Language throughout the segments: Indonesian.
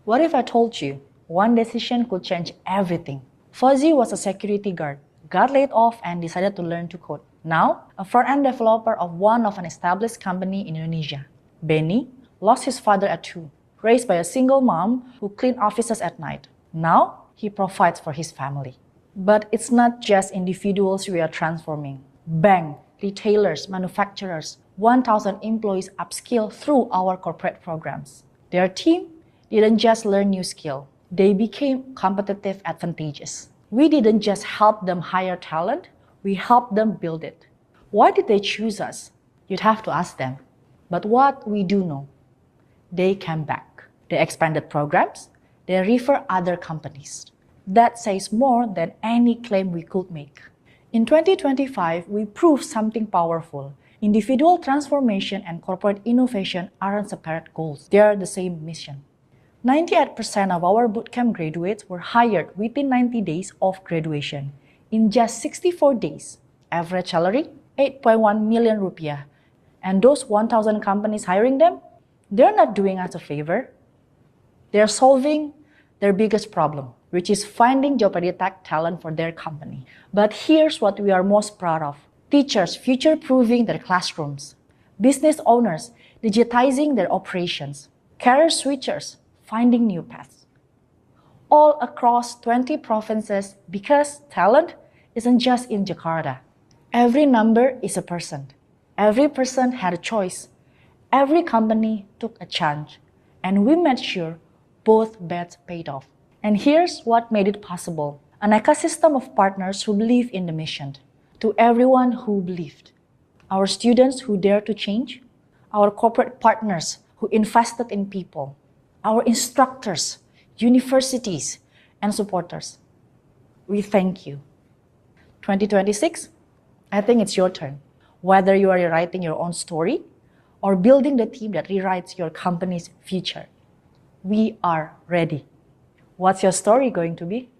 What if I told you one decision could change everything? Fuzzy was a security guard, got laid off and decided to learn to code. Now, a front-end developer of an established company in Indonesia. Benny lost his father at 2, raised by a single mom who cleaned offices at night. Now, he provides for his family. But it's not just individuals we are transforming. Bank, retailers, manufacturers, 1,000 employees upskill through our corporate programs. Their team didn't just learn new skill, they became competitive advantages. We didn't just help them hire talent, we helped them build it. Why did they choose us? You'd have to ask them. But what we do know, they came back. They expanded programs, they refer other companies. That says more than any claim we could make. In 2025, we proved something powerful. Individual transformation and corporate innovation aren't separate goals. They are the same mission. 98% of our bootcamp graduates were hired within 90 days of graduation. In just 64 days, average salary, 8.1 million rupiah. And those 1,000 companies hiring them, they're not doing us a favor. They're solving their biggest problem, which is finding Jeopardy Tech talent for their company. But here's what we are most proud of. Teachers future-proofing their classrooms. Business owners digitizing their operations. Career switchers finding new paths. All across 20 provinces because talent isn't just in Jakarta. Every number is a person. Every person had a choice. Every company took a chance. And we made sure both bets paid off. And here's what made it possible. An ecosystem of partners who believe in the mission. To everyone who believed. Our students who dared to change. Our corporate partners who invested in people. Our instructors, universities, and supporters. We thank you. 2026, I think it's your turn. Whether you are rewriting your own story or building the team that rewrites your company's future, we are ready. What's your story going to be?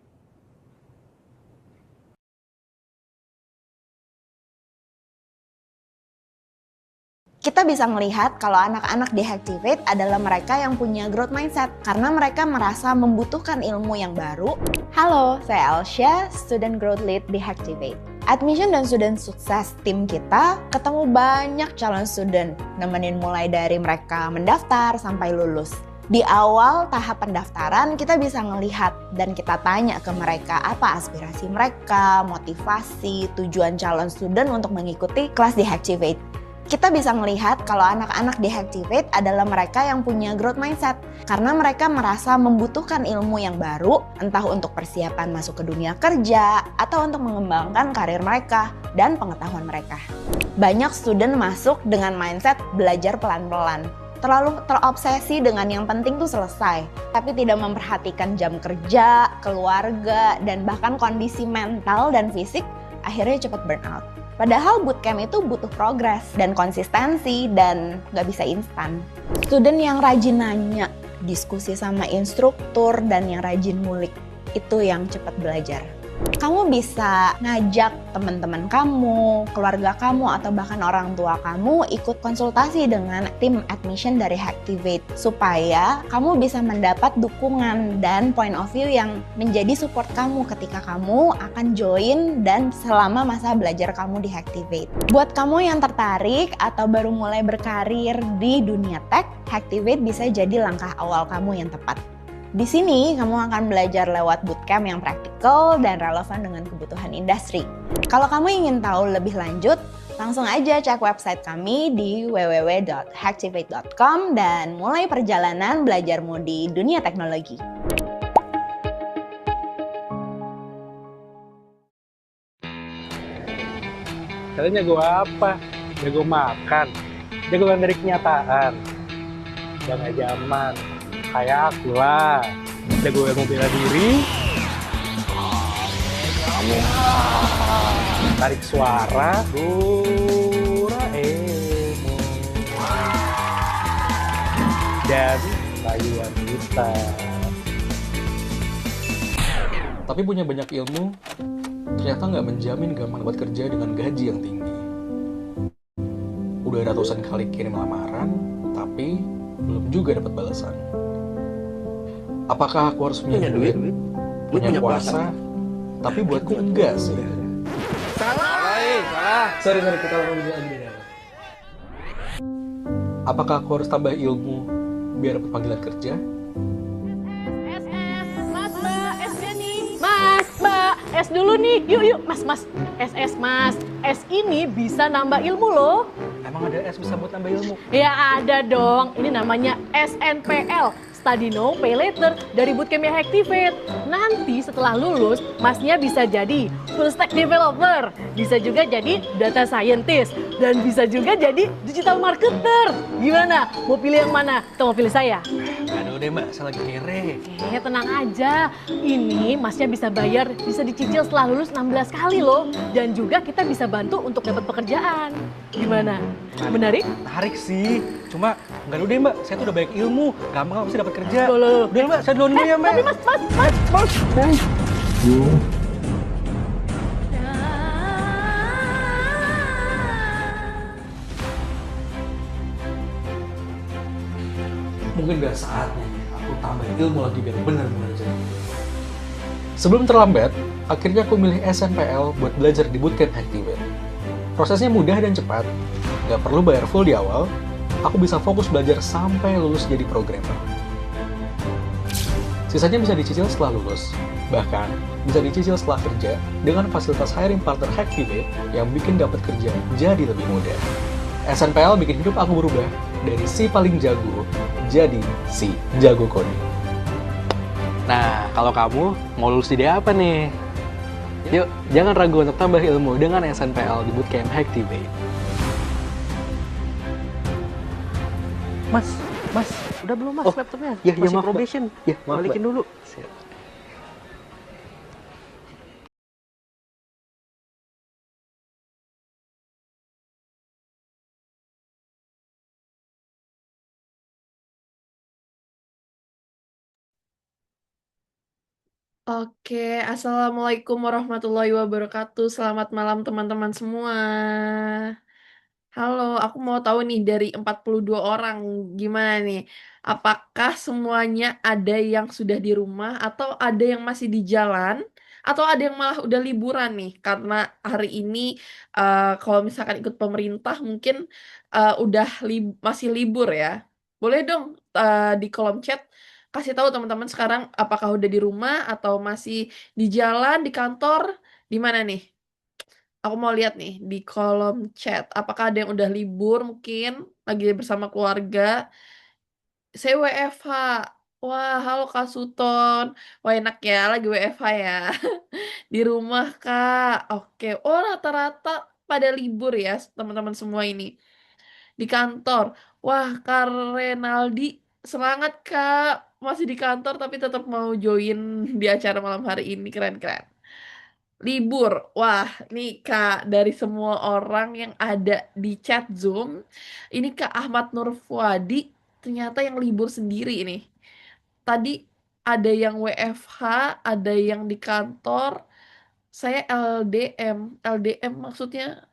Kita bisa melihat kalau anak-anak di Hacktivate adalah mereka yang punya growth mindset karena mereka merasa membutuhkan ilmu yang baru. Halo, saya Alsya, Student Growth Lead di Hacktivate. Admission dan student sukses tim kita ketemu banyak calon student, nemenin mulai dari mereka mendaftar sampai lulus. Di awal tahap pendaftaran kita bisa ngelihat dan kita tanya ke mereka apa aspirasi mereka, motivasi, tujuan calon student untuk mengikuti kelas di Hacktivate. Kita bisa melihat kalau anak-anak di Hacktivate adalah mereka yang punya growth mindset karena mereka merasa membutuhkan ilmu yang baru, entah untuk persiapan masuk ke dunia kerja atau untuk mengembangkan karir mereka dan pengetahuan mereka. Banyak student masuk dengan mindset belajar pelan-pelan, terlalu terobsesi dengan yang penting tuh selesai, tapi tidak memperhatikan jam kerja, keluarga, dan bahkan kondisi mental dan fisik, akhirnya cepat burnout. Padahal bootcamp itu butuh progres dan konsistensi dan nggak bisa instan. Student yang rajin nanya, diskusi sama instruktur, dan yang rajin ngulik, itu yang cepat belajar. Kamu bisa ngajak teman-teman kamu, keluarga kamu, atau bahkan orang tua kamu ikut konsultasi dengan tim admission dari Hacktivate supaya kamu bisa mendapat dukungan dan point of view yang menjadi support kamu ketika kamu akan join dan selama masa belajar kamu di Hacktivate. Buat kamu yang tertarik atau baru mulai berkarir di dunia tech, Hacktivate bisa jadi langkah awal kamu yang tepat. Di sini, kamu akan belajar lewat bootcamp yang praktikal dan relevan dengan kebutuhan industri. Kalau kamu ingin tahu lebih lanjut, langsung aja cek website kami di www.hacktivate.com dan mulai perjalanan belajarmu di dunia teknologi. Kalian jago apa? Jago makan? Jago dari kenyataan? Udah gak zaman. Kayak aku lah, jago ilmu bela diri, tarik suara, Doraemon, dan rayu wanita. Tapi punya banyak ilmu, ternyata nggak menjamin gampang dapat kerja dengan gaji yang tinggi. Udah ratusan kali kirim lamaran, tapi belum juga dapat balasan. Apakah aku harus punya duit, punya kuasa, tapi buatku enggak sih? Sorry, kita langsung lagi deh. Apakah aku harus tambah ilmu biar dapat panggilan kerja? Mas, Mbak, S-nya nih. Mas, Mbak, S dulu nih. Yuk, Mas. S, Mas. S ini bisa nambah ilmu loh. Emang ada S bisa buat nambah ilmu? Ya ada dong. Ini namanya SNPL. Study Now, Pay Later dari Bootcamp Activate. Nanti setelah lulus, masnya bisa jadi full stack developer, bisa juga jadi data scientist, dan bisa juga jadi digital marketer. Gimana? Mau pilih yang mana? Atau mau pilih saya? Aduh deh mbak, saya lagi kere. Tenang aja. Ini masnya bisa bayar, bisa dicicil setelah lulus 16 kali loh. Dan juga kita bisa bantu untuk dapat pekerjaan. Gimana? Menarik? Menarik sih, cuma nggak dulu deh mbak, saya tuh udah banyak ilmu, gampang pasti dapat kerja. Loh. Udah mbak, saya duluan dulu ya mbak. Tapi mas. Mungkin udah saatnya aku tambah ilmu lagi biar benar-benar jadi. Sebelum terlambat, akhirnya aku milih SNPL buat belajar di Bootcamp Activate. Prosesnya mudah dan cepat, nggak perlu bayar full di awal, aku bisa fokus belajar sampai lulus jadi programmer. Sisanya bisa dicicil setelah lulus, bahkan bisa dicicil setelah kerja dengan fasilitas hiring partner Activate yang bikin dapat kerja jadi lebih mudah. SNPL bikin hidup aku berubah dari si paling jago jadi si jago coding. Nah, kalau kamu mau lulus di apa nih? Yuk, jangan ragu untuk tambah ilmu dengan SNPL di Bootcamp Activate. Mas, udah belum mas laptopnya? Ya, Masih maaf, Mbak. probation. Ya, maaf, Balikin Mbak. dulu. Oke, Assalamualaikum warahmatullahi wabarakatuh. Selamat malam teman-teman semua. Halo, aku mau tahu nih dari 42 orang gimana nih? Apakah semuanya ada yang sudah di rumah atau ada yang masih di jalan atau ada yang malah udah liburan nih? Karena hari ini kalau misalkan ikut pemerintah mungkin udah masih libur ya. Boleh dong di kolom chat kasih tahu teman-teman sekarang apakah udah di rumah atau masih di jalan, di kantor, di mana nih? Aku mau lihat nih di kolom chat, apakah ada yang udah libur mungkin, lagi bersama keluarga. Saya WFH. Wah, halo Kak Suton. Wah, enak ya, lagi WFH ya. Di rumah, Kak. Oke. Oh, rata-rata pada libur ya, teman-teman semua ini. Di kantor. Wah, Kak Renaldi, semangat, Kak. Masih di kantor tapi tetap mau join di acara malam hari ini. Keren-keren. Libur. Wah, nih Kak, dari semua orang yang ada di chat Zoom, ini Kak Ahmad Nur Fuadi ternyata yang libur sendiri ini. Tadi ada yang WFH, ada yang di kantor, saya LDM. LDM maksudnya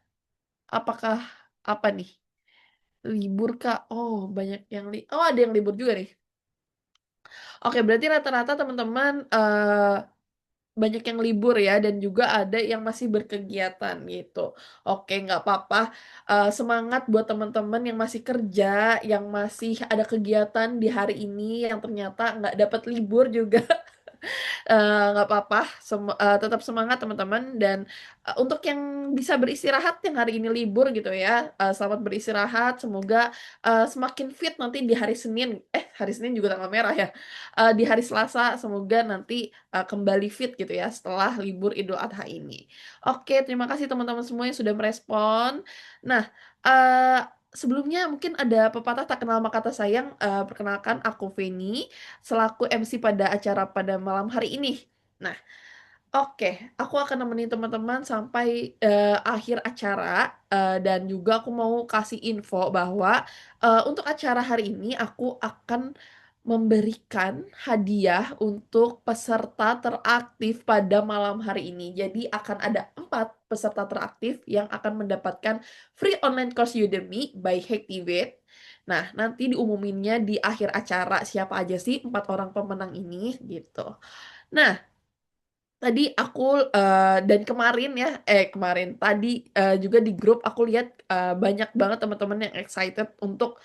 apakah apa nih? Libur Kak. Oh, banyak yang Oh, ada yang libur juga nih. Oke, berarti rata-rata teman-teman banyak yang libur ya dan juga ada yang masih berkegiatan gitu. Oke, nggak apa-apa. Semangat buat teman-teman yang masih kerja, yang masih ada kegiatan di hari ini yang ternyata nggak dapat libur juga. Nggak apa-apa, tetap semangat teman-teman dan untuk yang bisa beristirahat yang hari ini libur gitu ya, selamat beristirahat. Semoga semakin fit nanti di hari Senin. Hari Senin juga tanggal merah ya. Di hari Selasa semoga nanti kembali fit gitu ya setelah libur Idul Adha ini. Oke, terima kasih teman-teman semua yang sudah merespon. Nah, sebelumnya mungkin ada pepatah tak kenal maka tak sayang. Perkenalkan aku Feni selaku MC pada acara pada malam hari ini. Nah, oke, aku akan nemenin teman-teman sampai akhir acara dan juga aku mau kasih info bahwa untuk acara hari ini aku akan memberikan hadiah untuk peserta teraktif pada malam hari ini. Jadi akan ada 4 peserta teraktif yang akan mendapatkan free online course Udemy by Hacktivate. Nah, nanti diumuminnya di akhir acara siapa aja sih 4 orang pemenang ini gitu. Nah, tadi aku dan kemarin ya, kemarin tadi juga di grup aku lihat banyak banget teman-teman yang excited untuk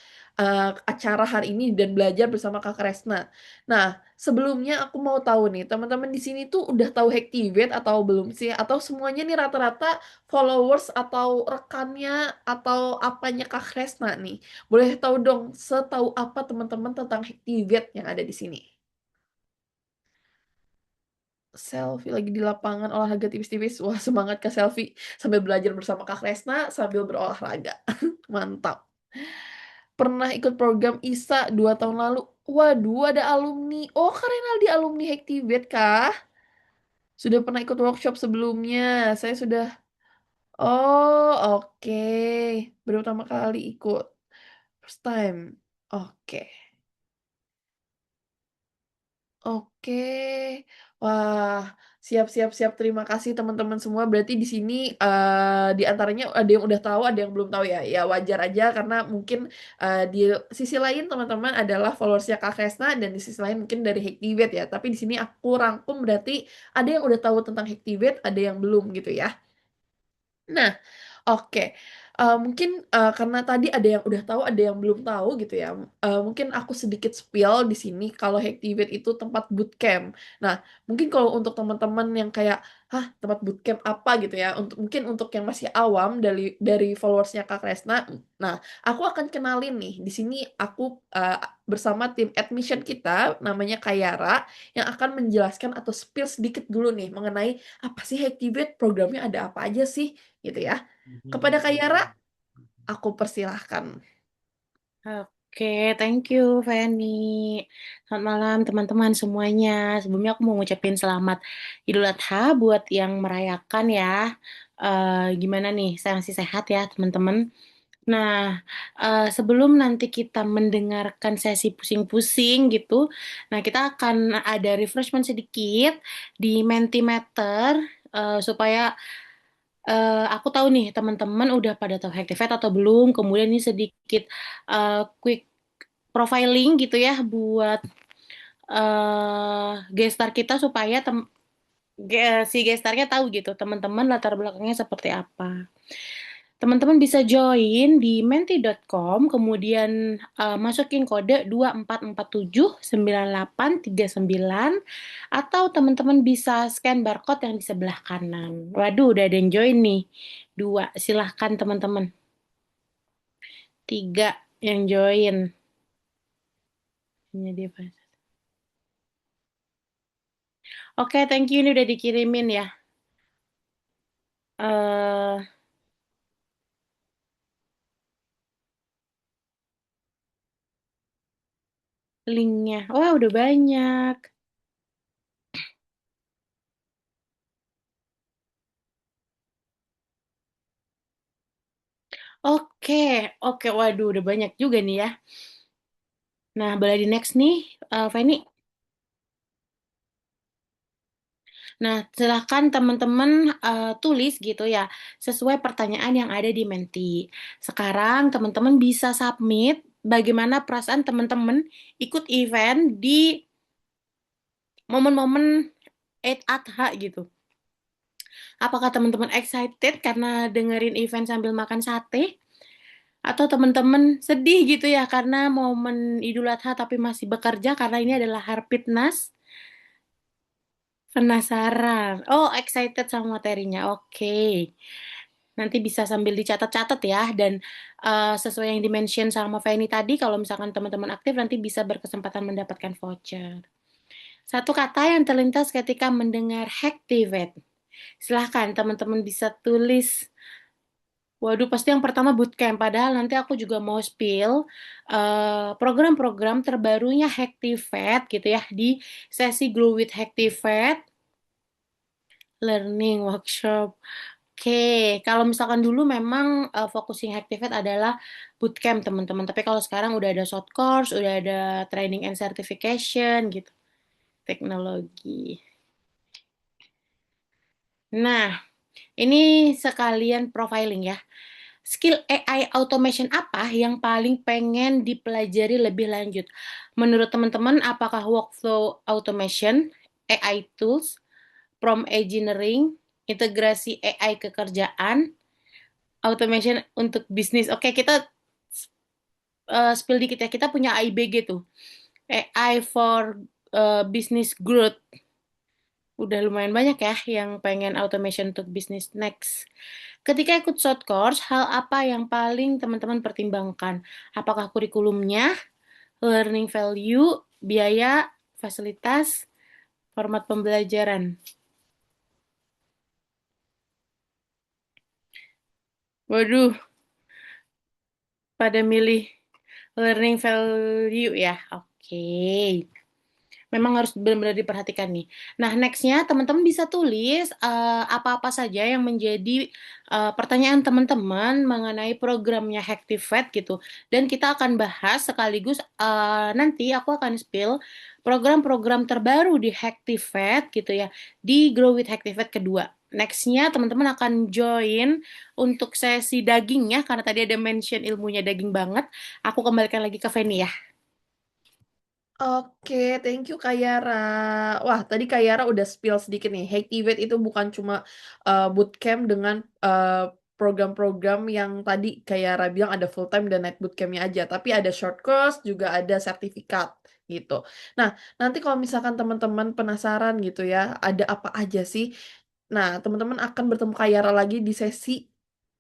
acara hari ini dan belajar bersama Kak Kresna. Nah, sebelumnya aku mau tahu nih, teman-teman di sini tuh udah tahu Hacktivate atau belum sih? Atau semuanya nih rata-rata followers atau rekannya atau apanya Kak Kresna nih? Boleh tahu dong, setahu apa teman-teman tentang Hacktivate yang ada di sini? Selfie lagi di lapangan olahraga tipis-tipis. Wah, semangat Kak Selfie. Sambil belajar bersama Kak Kresna, sambil berolahraga. Mantap. Pernah ikut program ISA 2 tahun lalu. Waduh, ada alumni. Oh, Kak Renaldi alumni Hacktivate kah? Sudah pernah ikut workshop sebelumnya. Saya sudah... Oh, oke. Baru pertama kali ikut. First time. Oke. Oke, wah, siap, siap, siap. Terima kasih teman-teman semua. Berarti di sini di antaranya ada yang udah tahu, ada yang belum tahu ya. Ya wajar aja karena mungkin di sisi lain teman-teman adalah followersnya Kak Kresna dan di sisi lain mungkin dari Hacktivate ya. Tapi di sini aku rangkum berarti ada yang udah tahu tentang Hacktivate, ada yang belum gitu ya. Nah, oke. Mungkin karena tadi ada yang udah tahu, ada yang belum tahu gitu ya. Mungkin aku sedikit spill di sini kalau Hacktivate itu tempat bootcamp. Nah, mungkin kalau untuk teman-teman yang kayak, hah, tempat bootcamp apa gitu ya? Mungkin untuk yang masih awam dari followersnya Kak Kresna. Nah, aku akan kenalin nih. Di sini aku bersama tim admission kita, namanya Kayara, yang akan menjelaskan atau spill sedikit dulu nih mengenai apa sih Hacktivate, programnya ada apa aja sih gitu ya. Kepada Kak Yara, aku persilahkan. Oke, thank you, Feni. Selamat malam, teman-teman semuanya. Sebelumnya aku mau ngucapin selamat Idul Adha buat yang merayakan ya. Gimana nih, saya masih sehat ya, teman-teman. Nah, sebelum nanti kita mendengarkan sesi pusing-pusing gitu, nah kita akan ada refreshment sedikit di Mentimeter supaya aku tahu nih teman-teman udah pada tahu Hacktivate atau belum. Kemudian ini sedikit quick profiling gitu ya buat gestar kita supaya si gestarnya tahu gitu teman-teman latar belakangnya seperti apa. Teman-teman bisa join di menti.com, kemudian masukin kode 24479839, atau teman-teman bisa scan barcode yang di sebelah kanan. Waduh, udah ada yang join nih. 2, silahkan teman-teman. 3 yang join. Ini dia, Pak. Oke, thank you. Ini udah dikirimin ya. eh Linknya. Wah, udah banyak. Oke, oke. Waduh, udah banyak juga nih ya. Nah, boleh di next nih, Feni. Nah, silahkan teman-teman tulis gitu ya, sesuai pertanyaan yang ada di Menti. Sekarang teman-teman bisa submit bagaimana perasaan teman-teman ikut event di momen-momen Eid Adha gitu. Apakah teman-teman excited karena dengerin event sambil makan sate? Atau teman-teman sedih gitu ya karena momen Idul Adha tapi masih bekerja karena ini adalah Harpitnas? Penasaran. Oh, excited sama materinya. Oke. Nanti bisa sambil dicatat-catat ya. Dan sesuai yang dimention sama Feni tadi, kalau misalkan teman-teman aktif nanti bisa berkesempatan mendapatkan voucher. Satu kata yang terlintas ketika mendengar Hacktivate. Silahkan teman-teman bisa tulis. Waduh, pasti yang pertama bootcamp. Padahal nanti aku juga mau spill program-program terbarunya Hacktivate gitu ya di sesi Glow with Hacktivate Learning Workshop. Oke, kalau misalkan dulu memang focusing Activate adalah bootcamp teman-teman. Tapi kalau sekarang udah ada short course, udah ada training and certification gitu, teknologi. Nah, ini sekalian profiling ya. Skill AI automation apa yang paling pengen dipelajari lebih lanjut? Menurut teman-teman, apakah workflow automation, AI tools, prompt engineering, integrasi AI ke kerjaan, automation untuk bisnis? Oke, kita spill dikit ya. Kita punya AIBG tuh, AI for Business Growth. Udah lumayan banyak ya yang pengen automation untuk bisnis next. Ketika ikut short course, hal apa yang paling teman-teman pertimbangkan? Apakah kurikulumnya, learning value, biaya, fasilitas, format pembelajaran? Waduh, pada milih learning value ya. Oke. Memang harus benar-benar diperhatikan nih. Nah, next-nya teman-teman bisa tulis apa-apa saja yang menjadi pertanyaan teman-teman mengenai programnya Hacktivate gitu. Dan kita akan bahas sekaligus nanti aku akan spill program-program terbaru di Hacktivate gitu ya, di Grow with Hacktivate kedua. Next-nya teman-teman akan join untuk sesi daging ya, karena tadi ada mention ilmunya daging banget. Aku kembalikan lagi ke Feni ya. Oke, thank you Kak Yara. Wah, tadi Kak Yara udah spill sedikit nih. Hacktivate itu bukan cuma bootcamp dengan program-program yang tadi Kak Yara bilang ada full time dan night bootcampnya aja, tapi ada short course, juga ada sertifikat gitu. Nah, nanti kalau misalkan teman-teman penasaran gitu ya, ada apa aja sih? Nah, teman-teman akan bertemu Kak Yara lagi di sesi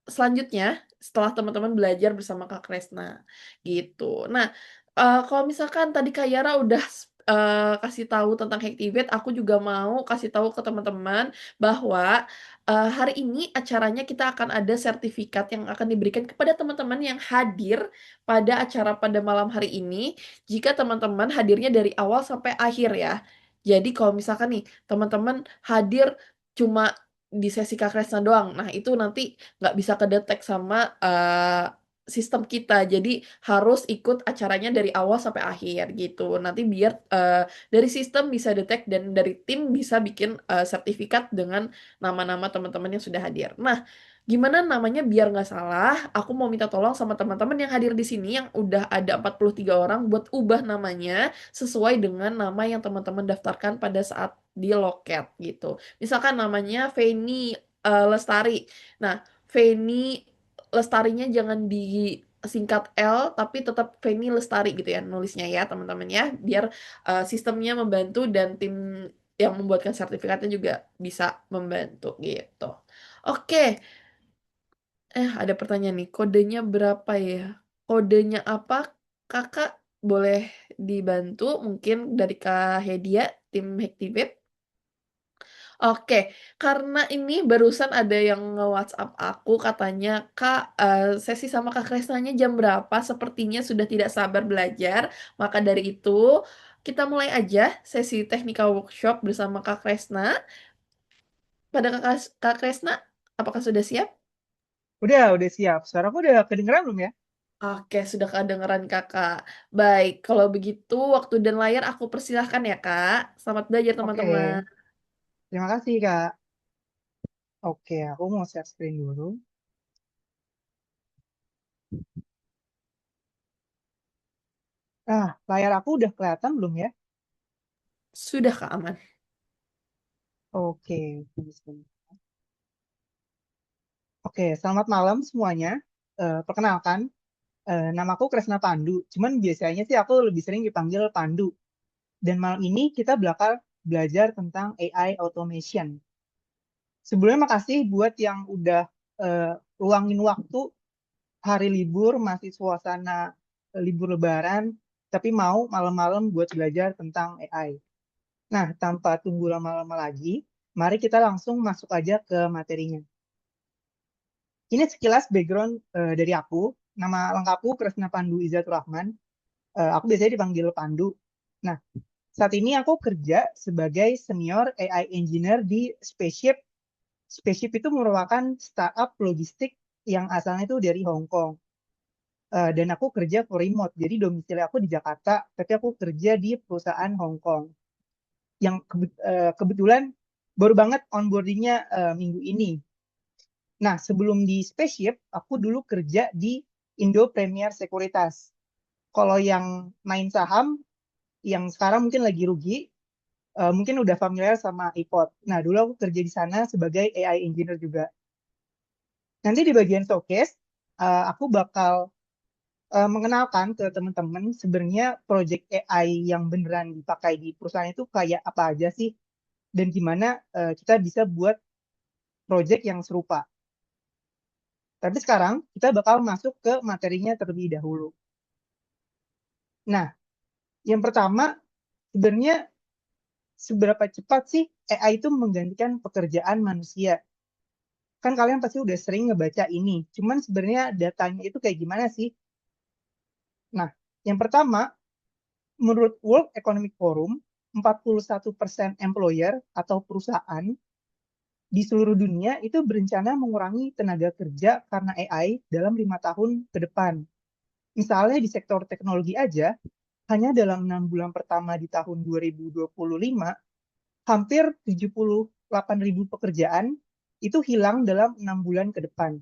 selanjutnya setelah teman-teman belajar bersama Kak Kresna gitu. Nah, kalau misalkan tadi Kak Yara udah kasih tahu tentang Hacktivate, aku juga mau kasih tahu ke teman-teman bahwa hari ini acaranya kita akan ada sertifikat yang akan diberikan kepada teman-teman yang hadir pada acara pada malam hari ini. Jika teman-teman hadirnya dari awal sampai akhir ya. Jadi kalau misalkan nih teman-teman hadir cuma di sesi Kak Kresna doang, nah itu nanti nggak bisa kedetek sama sistem kita. Jadi harus ikut acaranya dari awal sampai akhir gitu. Nanti biar dari sistem bisa detect dan dari tim bisa bikin sertifikat dengan nama-nama teman-teman yang sudah hadir. Nah, gimana namanya biar nggak salah? Aku mau minta tolong sama teman-teman yang hadir di sini yang udah ada 43 orang buat ubah namanya sesuai dengan nama yang teman-teman daftarkan pada saat di loket gitu. Misalkan namanya Feni Lestari. Nah, Feni Lestarinya jangan disingkat L, tapi tetap Feni Lestari gitu ya nulisnya ya teman-teman ya, biar sistemnya membantu dan tim yang membuatkan sertifikatnya juga bisa membantu gitu. Oke, ada pertanyaan nih, kodenya berapa ya? Kodenya apa? Kakak boleh dibantu mungkin dari Kak Hedia, tim Hacktivate. Oke, karena ini barusan ada yang nge-WhatsApp aku katanya, Kak, sesi sama Kak Kresnanya jam berapa? Sepertinya sudah tidak sabar belajar. Maka dari itu, kita mulai aja sesi technical workshop bersama Kak Kresna. Pada Kak Kresna, apakah sudah siap? Udah siap. Suaraku udah kedengeran belum ya? Oke, sudah kedengeran Kakak. Baik, kalau begitu waktu dan layar aku persilahkan ya, Kak. Selamat belajar, Oke, teman-teman. terima kasih Kak. Oke, aku mau share screen dulu. Layar aku udah kelihatan belum ya? Sudah, Kak, aman. Oke, tunggu sebentar. Oke, selamat malam semuanya. Perkenalkan, namaku Kresna Pandu. Cuman biasanya sih aku lebih sering dipanggil Pandu. Dan malam ini kita bakal belajar tentang AI automation. Sebelumnya makasih buat yang udah luangin waktu hari libur, masih suasana libur lebaran, tapi mau malam-malam buat belajar tentang AI. Nah, tanpa tunggu lama-lama lagi, mari kita langsung masuk aja ke materinya. Ini sekilas background dari aku. Nama lengkapku Kresna Pandu Izzatur Rahman. Aku biasanya dipanggil Pandu. Nah, saat ini aku kerja sebagai senior AI engineer di Spaceship Spaceship itu merupakan startup logistik yang asalnya itu dari Hong Kong. Dan aku kerja for remote, jadi domisili aku di Jakarta, tapi aku kerja di perusahaan Hong Kong. Yang kebetulan baru banget onboardingnya minggu ini. Nah, sebelum di Spaceship, aku dulu kerja di Indo Premier Sekuritas. Kalau yang main saham, yang sekarang mungkin lagi rugi, mungkin udah familiar sama iPod. Nah, dulu aku kerja di sana sebagai AI engineer juga. Nanti di bagian showcase, aku bakal mengenalkan ke teman-teman sebenarnya project AI yang beneran dipakai di perusahaan itu kayak apa aja sih, dan gimana kita bisa buat project yang serupa. Tapi sekarang kita bakal masuk ke materinya terlebih dahulu. Nah, yang pertama, sebenarnya seberapa cepat sih AI itu menggantikan pekerjaan manusia? Kan kalian pasti udah sering ngebaca ini, cuman sebenarnya datanya itu kayak gimana sih? Nah, yang pertama, menurut World Economic Forum, 41% employer atau perusahaan di seluruh dunia itu berencana mengurangi tenaga kerja karena AI dalam 5 tahun ke depan. Misalnya di sektor teknologi aja, hanya dalam 6 bulan pertama di tahun 2025, hampir 78.000 pekerjaan itu hilang dalam 6 bulan ke depan.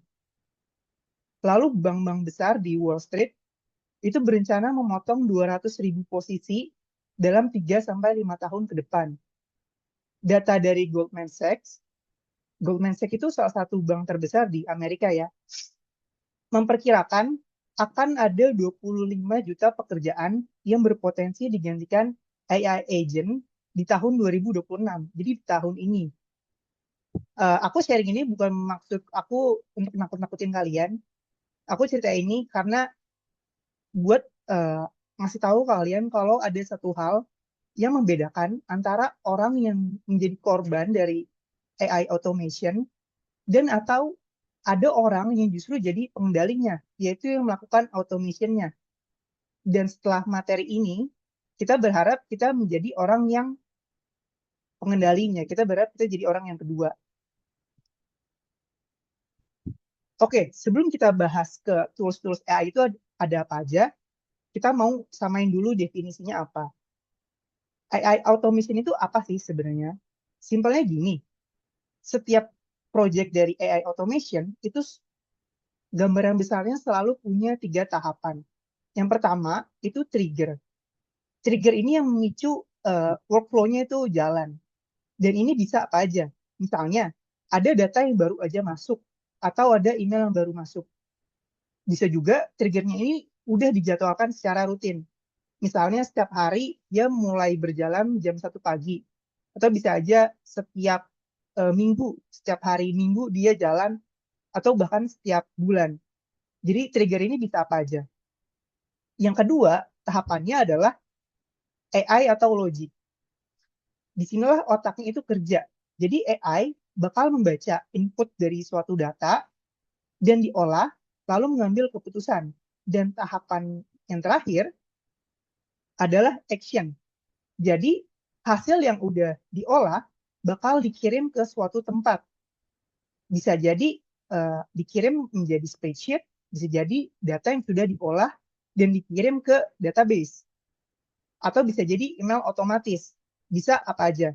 Lalu bank-bank besar di Wall Street itu berencana memotong 200.000 posisi dalam 3-5 tahun ke depan. Data dari Goldman Sachs itu salah satu bank terbesar di Amerika ya, memperkirakan akan ada 25 juta pekerjaan yang berpotensi digantikan AI agent di tahun 2026. Jadi di tahun ini. Aku sharing ini bukan maksud aku untuk nakut-nakutin kalian. Aku cerita ini karena buat ngasih tahu kalian kalau ada satu hal yang membedakan antara orang yang menjadi korban dari AI automation dan atau ada orang yang justru jadi pengendalinya, yaitu yang melakukan automationnya. Dan setelah materi ini, kita berharap kita menjadi orang yang pengendalinya. Kita berharap kita jadi orang yang kedua. Oke, sebelum kita bahas ke tools-tools AI itu ada apa aja, kita mau samain dulu definisinya apa. AI automation itu apa sih sebenarnya? Simpelnya gini, setiap project dari AI automation itu gambaran besarnya selalu punya 3 tahapan. Yang pertama itu trigger. Trigger ini yang memicu workflow-nya itu jalan. Dan ini bisa apa aja. Misalnya, ada data yang baru aja masuk, atau ada email yang baru masuk. Bisa juga triggernya ini udah dijadwalkan secara rutin. Misalnya setiap hari dia mulai berjalan jam 1 pagi. Atau bisa aja setiap minggu, setiap hari minggu dia jalan, atau bahkan setiap bulan. Jadi trigger ini bisa apa aja. Yang kedua, tahapannya adalah AI atau logic. Disinilah otaknya itu kerja. Jadi AI bakal membaca input dari suatu data dan diolah, lalu mengambil keputusan. Dan tahapan yang terakhir adalah action. Jadi hasil yang udah diolah bakal dikirim ke suatu tempat. Bisa jadi dikirim menjadi spreadsheet, bisa jadi data yang sudah diolah dan dikirim ke database. Atau bisa jadi email otomatis. Bisa apa aja.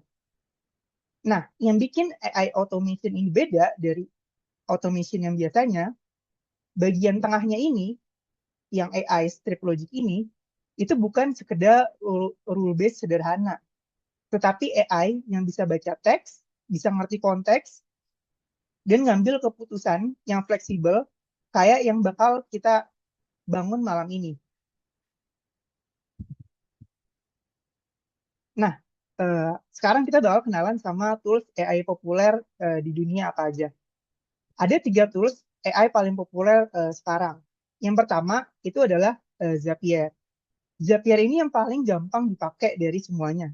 Nah, yang bikin AI automation ini beda dari automation yang biasanya, bagian tengahnya ini, yang AI strip logic ini, itu bukan sekedar rule based sederhana, tetapi AI yang bisa baca teks, bisa ngerti konteks, dan ngambil keputusan yang fleksibel, kayak yang bakal kita bangun malam ini. Nah, sekarang kita bakal kenalan sama tools AI populer di dunia apa aja. Ada 3 tools AI paling populer sekarang. Yang pertama itu adalah Zapier. Zapier ini yang paling gampang dipakai dari semuanya.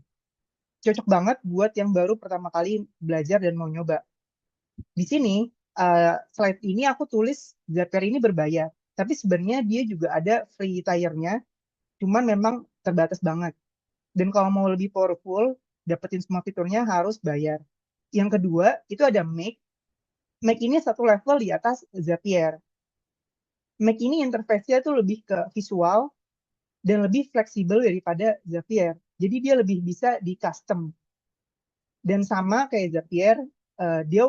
Cocok banget buat yang baru pertama kali belajar dan mau nyoba. Di sini, slide ini aku tulis Zapier ini berbayar. Tapi sebenarnya dia juga ada free tier-nya, cuman memang terbatas banget. Dan kalau mau lebih powerful, dapetin semua fiturnya harus bayar. Yang kedua, itu ada Make. Mac ini satu level di atas Zapier. Mac ini interface-nya tuh lebih ke visual dan lebih fleksibel daripada Zapier. Jadi dia lebih bisa di custom. Dan sama kayak Zapier, dia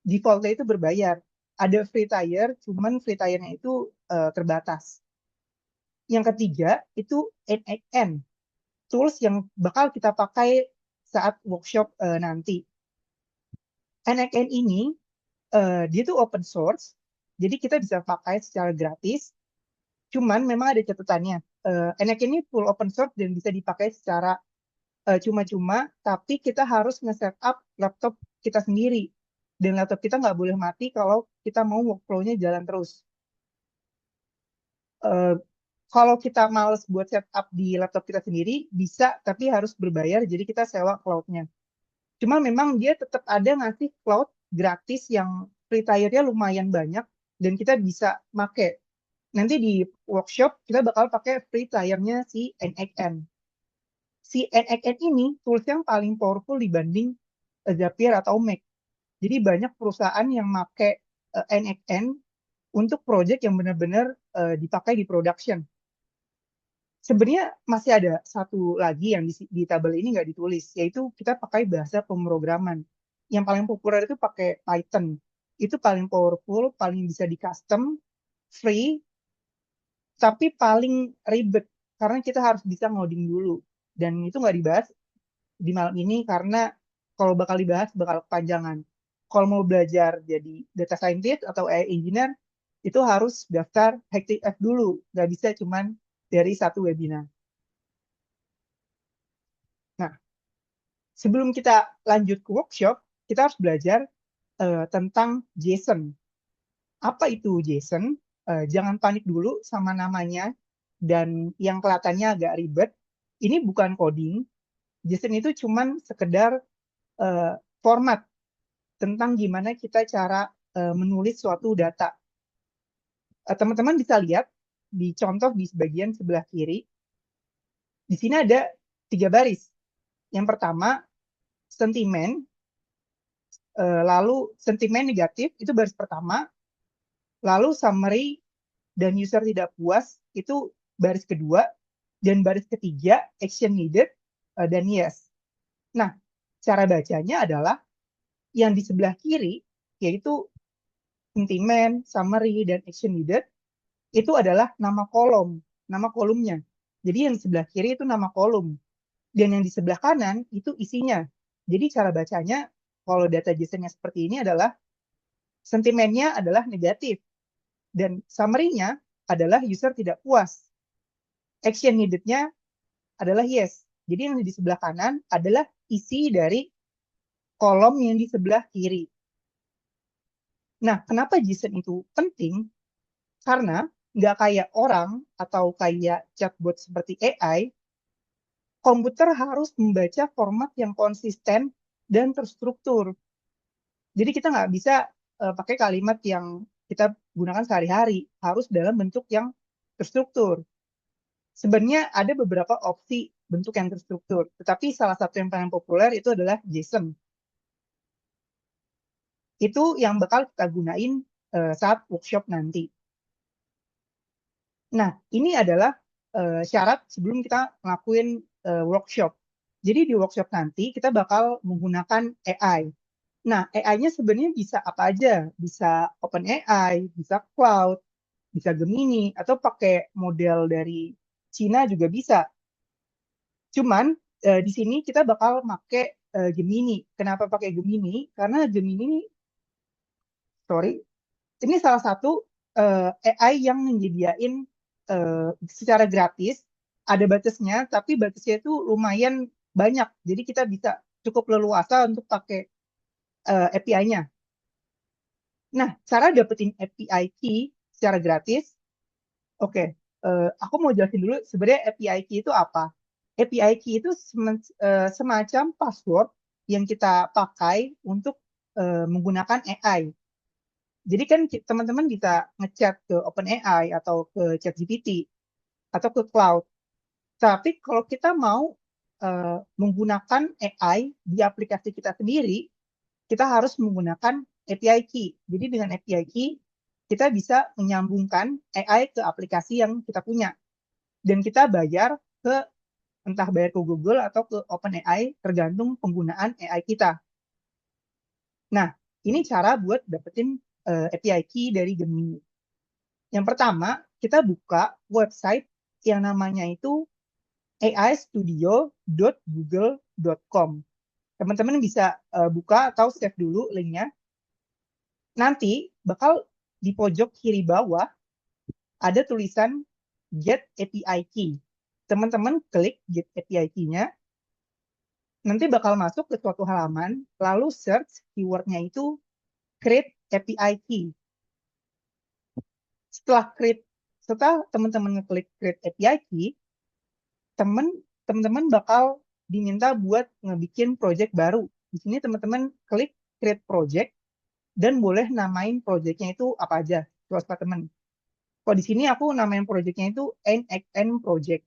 default-nya itu berbayar. Ada free tier, cuman free tier-nya itu terbatas. Yang ketiga itu NXN, tools yang bakal kita pakai saat workshop nanti. NXN ini dia tuh open source, jadi kita bisa pakai secara gratis. Cuman memang ada catatannya. NXN ini full open source dan bisa dipakai secara cuma-cuma, tapi kita harus nge-setup laptop kita sendiri. Dan laptop kita nggak boleh mati kalau kita mau workflow-nya jalan terus. Kalau kita males buat setup di laptop kita sendiri, bisa, tapi harus berbayar, jadi kita sewa cloud-nya. Cuma memang dia tetap ada ngasih cloud gratis yang free tier-nya lumayan banyak, dan kita bisa make. Nanti di workshop, kita bakal pakai free tier-nya si NXN. Si NXN ini tools yang paling powerful dibanding Zapier atau Mac. Jadi banyak perusahaan yang make NXN untuk project yang benar-benar dipakai di production. Sebenarnya masih ada satu lagi yang di tabel ini nggak ditulis, yaitu kita pakai bahasa pemrograman. Yang paling populer itu pakai Python. Itu paling powerful, paling bisa di custom, free, tapi paling ribet karena kita harus bisa ngoding dulu. Dan itu nggak dibahas di malam ini karena kalau bakal dibahas bakal kepanjangan. Kalau mau belajar jadi data scientist atau AI engineer, itu harus daftar HactiveF dulu. Nggak bisa cuman dari satu webinar. Nah, sebelum kita lanjut ke workshop, kita harus belajar tentang JSON. Apa itu JSON? Jangan panik dulu sama namanya dan yang kelihatannya agak ribet. Ini bukan coding. JSON itu cuman sekedar format tentang gimana kita cara menulis suatu data. Teman-teman bisa lihat di contoh di bagian sebelah kiri. Di sini ada 3 baris. Yang pertama, sentimen, lalu sentimen negatif, itu baris pertama, lalu summary dan user tidak puas, itu baris kedua, dan baris ketiga, action needed, dan yes. Nah, cara bacanya adalah yang di sebelah kiri, yaitu sentimen, summary, dan action needed, itu adalah nama kolomnya. Jadi yang di sebelah kiri itu nama kolom. Dan yang di sebelah kanan itu isinya. Jadi cara bacanya, kalau data JSON-nya seperti ini adalah, sentimennya adalah negatif. Dan summary-nya adalah user tidak puas. Action needed-nya adalah yes. Jadi yang di sebelah kanan adalah isi dari kolom yang di sebelah kiri. Nah, kenapa JSON itu penting? Karena nggak kayak orang atau kayak chatbot seperti AI, komputer harus membaca format yang konsisten dan terstruktur. Jadi kita nggak bisa pakai kalimat yang kita gunakan sehari-hari, harus dalam bentuk yang terstruktur. Sebenarnya ada beberapa opsi bentuk yang terstruktur, tetapi salah satu yang paling populer itu adalah JSON. Itu yang bakal kita gunain saat workshop nanti. Nah, ini adalah syarat sebelum kita ngelakuin workshop. Jadi di workshop nanti kita bakal menggunakan AI. Nah, AI-nya sebenarnya bisa apa aja? Bisa OpenAI, bisa Cloud, bisa Gemini, atau pakai model dari Cina juga bisa. Cuman di sini kita bakal pakai Gemini. Kenapa pakai Gemini? Karena Gemini, ini salah satu AI yang menyediain secara gratis, ada batasnya, tapi batasnya itu lumayan banyak. Jadi kita bisa cukup leluasa untuk pakai API-nya. Nah, cara dapetin API key secara gratis, oke, aku mau jelasin dulu sebenarnya API key itu apa. API key itu semacam password yang kita pakai untuk menggunakan AI. Jadi kan teman-teman bisa ngechat ke OpenAI atau ke ChatGPT atau ke cloud. Tapi kalau kita mau menggunakan AI di aplikasi kita sendiri, kita harus menggunakan API key. Jadi dengan API key, kita bisa menyambungkan AI ke aplikasi yang kita punya. Dan kita bayar entah bayar ke Google atau ke OpenAI, tergantung penggunaan AI kita. Nah, ini cara buat dapetin API key dari Gemini. Yang pertama, kita buka website yang namanya itu aistudio.google.com. Teman-teman bisa buka atau save dulu linknya. Nanti bakal di pojok kiri bawah ada tulisan Get API Key. Teman-teman klik Get API Key-nya, nanti bakal masuk ke suatu halaman, lalu search keyword-nya itu Create API Key. Setelah teman-teman ngeklik Create API Key, teman-teman bakal diminta buat ngebikin project baru. Di sini teman-teman klik Create Project dan boleh namain project-nya itu apa aja, suka teman. Kalau di sini aku namain project-nya itu NXN Project.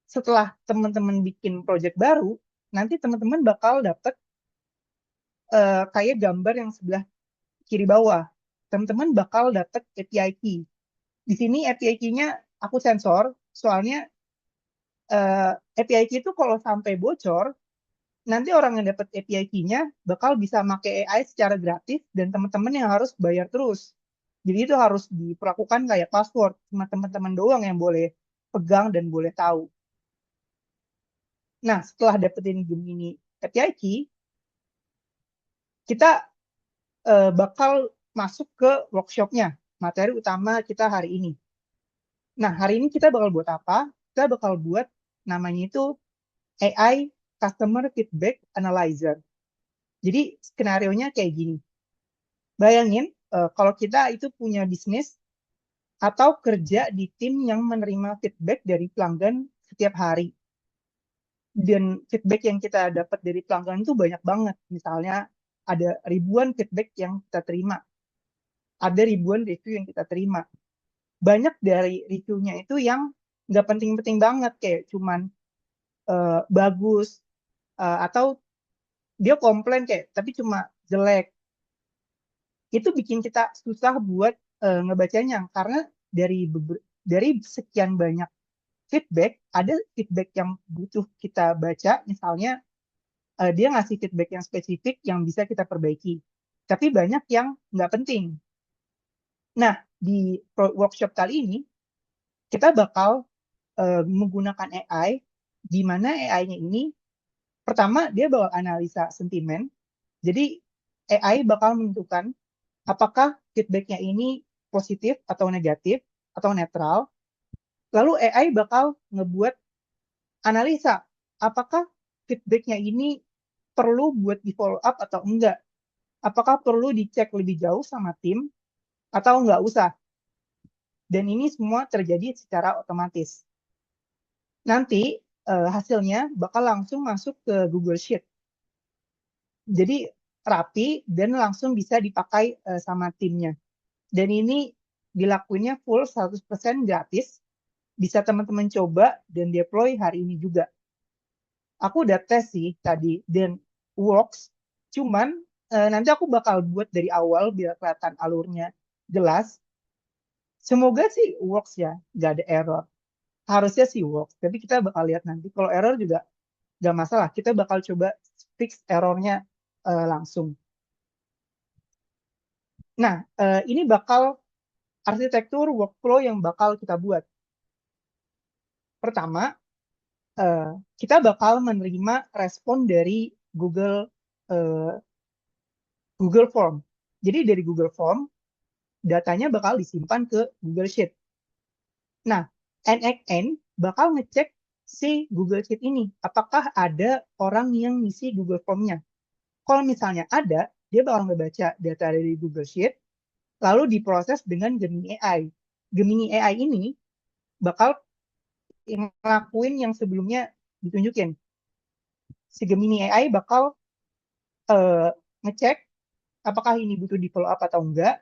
Setelah teman-teman bikin project baru, nanti teman-teman bakal dapet kayak gambar yang sebelah kiri bawah. Teman-teman bakal dapet API key. Di sini API key-nya aku sensor, soalnya API key itu kalau sampai bocor, nanti orang yang dapat API key-nya bakal bisa pakai AI secara gratis dan teman-teman yang harus bayar terus. Jadi itu harus diperlakukan kayak password, cuma teman-teman doang yang boleh pegang dan boleh tahu. Nah, setelah dapetin Gemini API key, kita bakal masuk ke workshop-nya, materi utama kita hari ini. Nah, hari ini kita bakal buat apa? Kita bakal buat namanya itu AI Customer Feedback Analyzer. Jadi, skenario-nya kayak gini. Bayangin, kalau kita itu punya bisnis atau kerja di tim yang menerima feedback dari pelanggan setiap hari. Dan feedback yang kita dapat dari pelanggan itu banyak banget. Misalnya, ada ribuan feedback yang kita terima. Ada ribuan review yang kita terima. Banyak dari review-nya itu yang nggak penting-penting banget, kayak cuman bagus, atau dia komplain kayak, tapi cuma jelek. Itu bikin kita susah buat ngebacanya, karena dari sekian banyak feedback, ada feedback yang butuh kita baca, misalnya dia ngasih feedback yang spesifik yang bisa kita perbaiki. Tapi banyak yang nggak penting. Nah, di workshop kali ini, kita bakal menggunakan AI, di mana AI-nya ini, pertama, dia bakal analisa sentimen. Jadi, AI bakal menentukan apakah feedback-nya ini positif atau negatif, atau netral. Lalu AI bakal ngebuat analisa, apakah feedback-nya ini perlu buat di-follow up atau enggak. Apakah perlu dicek lebih jauh sama tim, atau enggak usah. Dan ini semua terjadi secara otomatis. Nanti hasilnya bakal langsung masuk ke Google Sheet. Jadi rapi dan langsung bisa dipakai sama timnya. Dan ini dilakuinnya full 100% gratis. Bisa teman-teman coba dan deploy hari ini juga. Aku udah tes sih tadi dan works. Cuman nanti aku bakal buat dari awal biar kelihatan alurnya jelas. Semoga sih works ya, nggak ada error. Harusnya sih works, tapi kita bakal lihat nanti. Kalau error juga nggak masalah, kita bakal coba fix errornya langsung. Nah, ini bakal arsitektur workflow yang bakal kita buat. Pertama, kita bakal menerima respon dari Google Form. Jadi dari Google Form, datanya bakal disimpan ke Google Sheet. Nah, NXN bakal ngecek si Google Sheet ini, apakah ada orang yang ngisi Google Form-nya. Kalau misalnya ada, dia bakal ngebaca data dari Google Sheet, lalu diproses dengan Gemini AI. Gemini AI ini bakal ngelakuin yang sebelumnya ditunjukin. Si Gemini AI bakal ngecek apakah ini butuh di follow up atau enggak.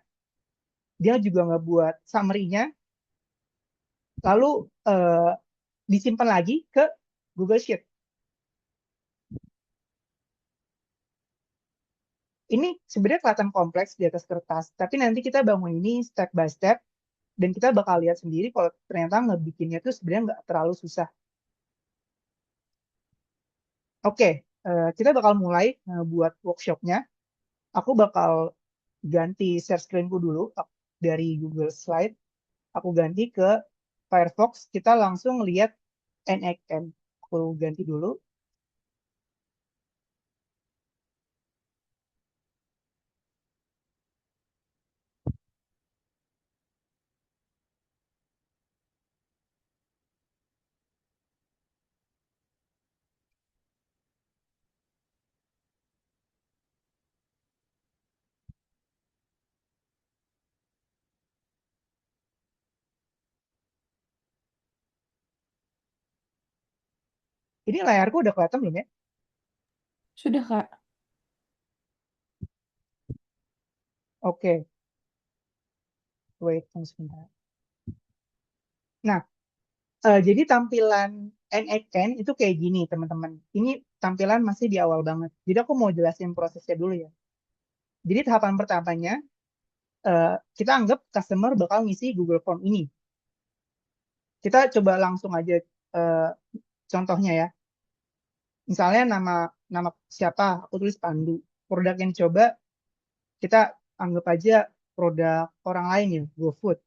Dia juga ngebuat summary-nya, lalu disimpan lagi ke Google Sheet. Ini sebenarnya kelihatan kompleks di atas kertas, tapi nanti kita bangun ini step by step, dan kita bakal lihat sendiri kalau ternyata ngebikinnya tuh sebenarnya nggak terlalu susah. Oke, kita bakal mulai buat workshopnya. Aku bakal ganti share screen-ku dulu dari Google Slide. Aku ganti ke Firefox. Kita langsung lihat NXN. Aku ganti dulu. Ini layarku udah kelihatan belum ya? Sudah, Kak. Oke, wait, tunggu sebentar. Nah, jadi tampilan NXN itu kayak gini, teman-teman. Ini tampilan masih di awal banget. Jadi aku mau jelasin prosesnya dulu ya. Jadi tahapan pertamanya, kita anggap customer bakal ngisi Google Form ini. Kita coba langsung aja contohnya ya. Misalnya nama siapa, aku tulis Pandu. Produk yang dicoba, kita anggap aja produk orang lain ya, GoFood.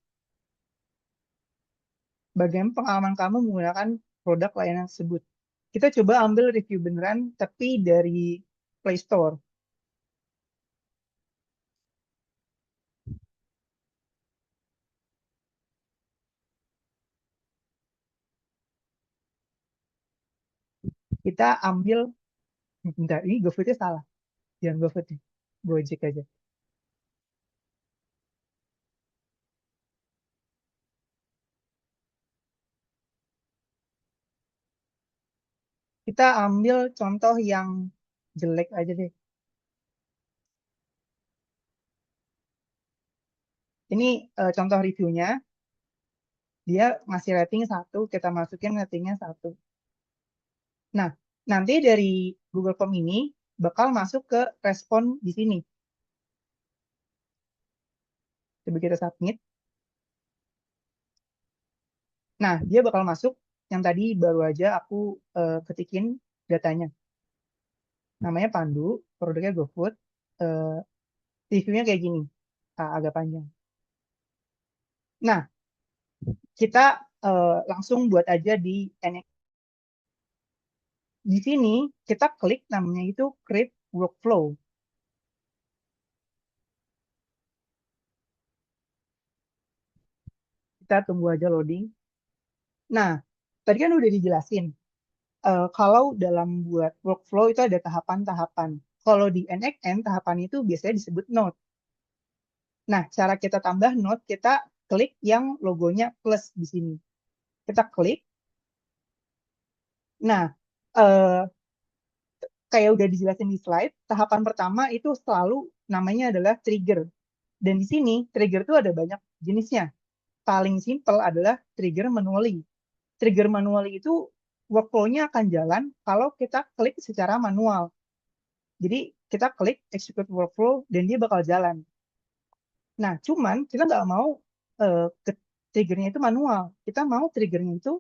Bagaimana pengalaman kamu menggunakan produk layanan tersebut? Kita coba ambil review beneran, tapi dari Play Store. Kita ambil, bentar, ini GoFood-nya salah. Jangan GoFood, Gojek aja. Kita ambil contoh yang jelek aja deh. Ini contoh reviewnya. Dia ngasih rating 1, kita masukin ratingnya 1. Nah, nanti dari Google Form ini bakal masuk ke respon di sini. Coba kita submit. Nah, dia bakal masuk yang tadi baru aja aku ketikin datanya. Namanya Pandu, produknya GoFood. Reviewnya kayak gini, agak panjang. Nah, kita langsung buat aja di NX. Di sini kita klik namanya itu Create Workflow. Kita tunggu aja loading. Nah, tadi kan udah dijelasin. Kalau dalam buat workflow itu ada tahapan-tahapan. Kalau di NXN, tahapan itu biasanya disebut node. Nah, cara kita tambah node, kita klik yang logonya plus di sini. Kita klik. Nah, kayak udah dijelasin di slide, tahapan pertama itu selalu namanya adalah trigger. Dan di sini, trigger itu ada banyak jenisnya. Paling simple adalah trigger manually. Trigger manually itu workflow-nya akan jalan kalau kita klik secara manual. Jadi kita klik execute workflow dan dia bakal jalan. Nah, cuman kita nggak mau triggernya itu manual. Kita mau triggernya itu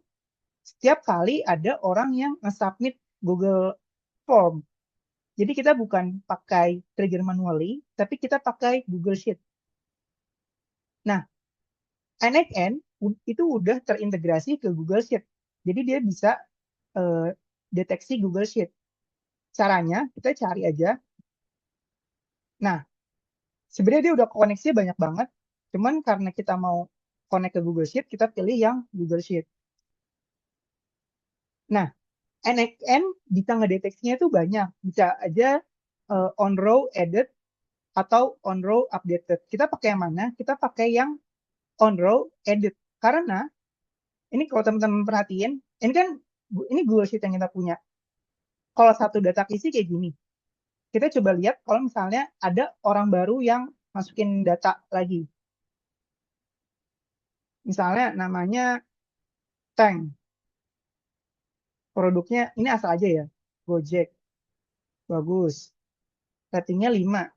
setiap kali ada orang yang nge-submit Google Form. Jadi kita bukan pakai trigger manually, tapi kita pakai Google Sheet. Nah, NXN itu udah terintegrasi ke Google Sheet. Jadi dia bisa deteksi Google Sheet. Caranya kita cari aja. Nah, sebenarnya dia udah koneksinya banyak banget. Cuman karena kita mau connect ke Google Sheet, kita pilih yang Google Sheet. Nah, NXN bisa ngedeteksinya itu banyak. Bisa aja on row edit atau on row updated. Kita pakai yang mana? Kita pakai yang on row edit. Karena ini kalau teman-teman perhatiin, ini kan ini Google Sheet yang kita punya. Kalau satu data isi kayak gini, kita coba lihat kalau misalnya ada orang baru yang masukin data lagi. Misalnya namanya Tank. Produknya ini asal aja ya. Gojek. Bagus. Ratingnya 5.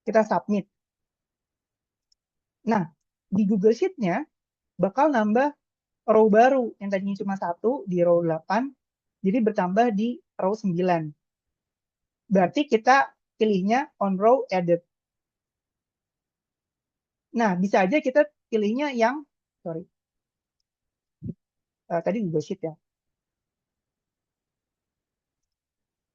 kita submit. Nah, di Google Sheet-nya bakal nambah row baru yang tadinya cuma 1 di row 8, jadi bertambah di row 9. Berarti kita pilihnya on row edit. Nah, bisa aja kita pilihnya yang, tadi Google Sheet ya.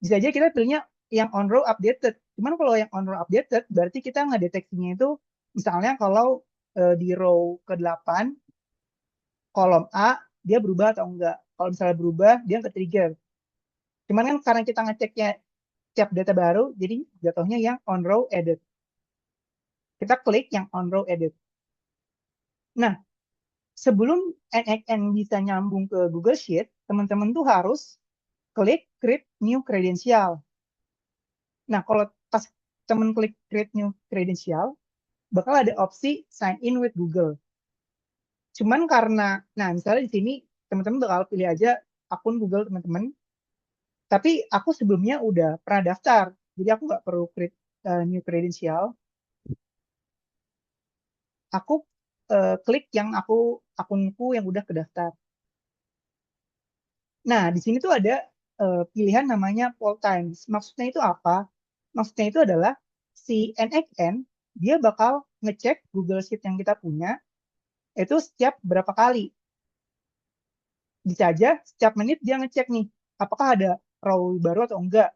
Bisa aja kita pilihnya yang on row updated. Cuman kalau yang on row updated, berarti kita ngedeteksinya itu, misalnya kalau di row ke-8, kolom A, dia berubah atau enggak. Kalau misalnya berubah, dia ke-trigger. Cuman kan karena kita ngeceknya tiap data baru, jadi jatuhnya yang on row edit. Kita klik yang on row edit. Nah, sebelum NXN bisa nyambung ke Google Sheet, teman-teman tuh harus klik create new credential. Nah, kalau pas teman klik create new credential, bakal ada opsi sign in with Google. Cuman karena, nah misalnya di sini teman-teman bakal pilih aja akun Google teman-teman, tapi aku sebelumnya udah pernah daftar, jadi aku nggak perlu create new credential. Aku klik yang akunku yang udah kedaftar. Nah, di sini tuh ada pilihan namanya poll times. Maksudnya itu apa? Maksudnya itu adalah si NXN, dia bakal ngecek Google Sheet yang kita punya, itu setiap berapa kali. Bisa aja setiap menit dia ngecek nih, apakah ada row baru atau enggak.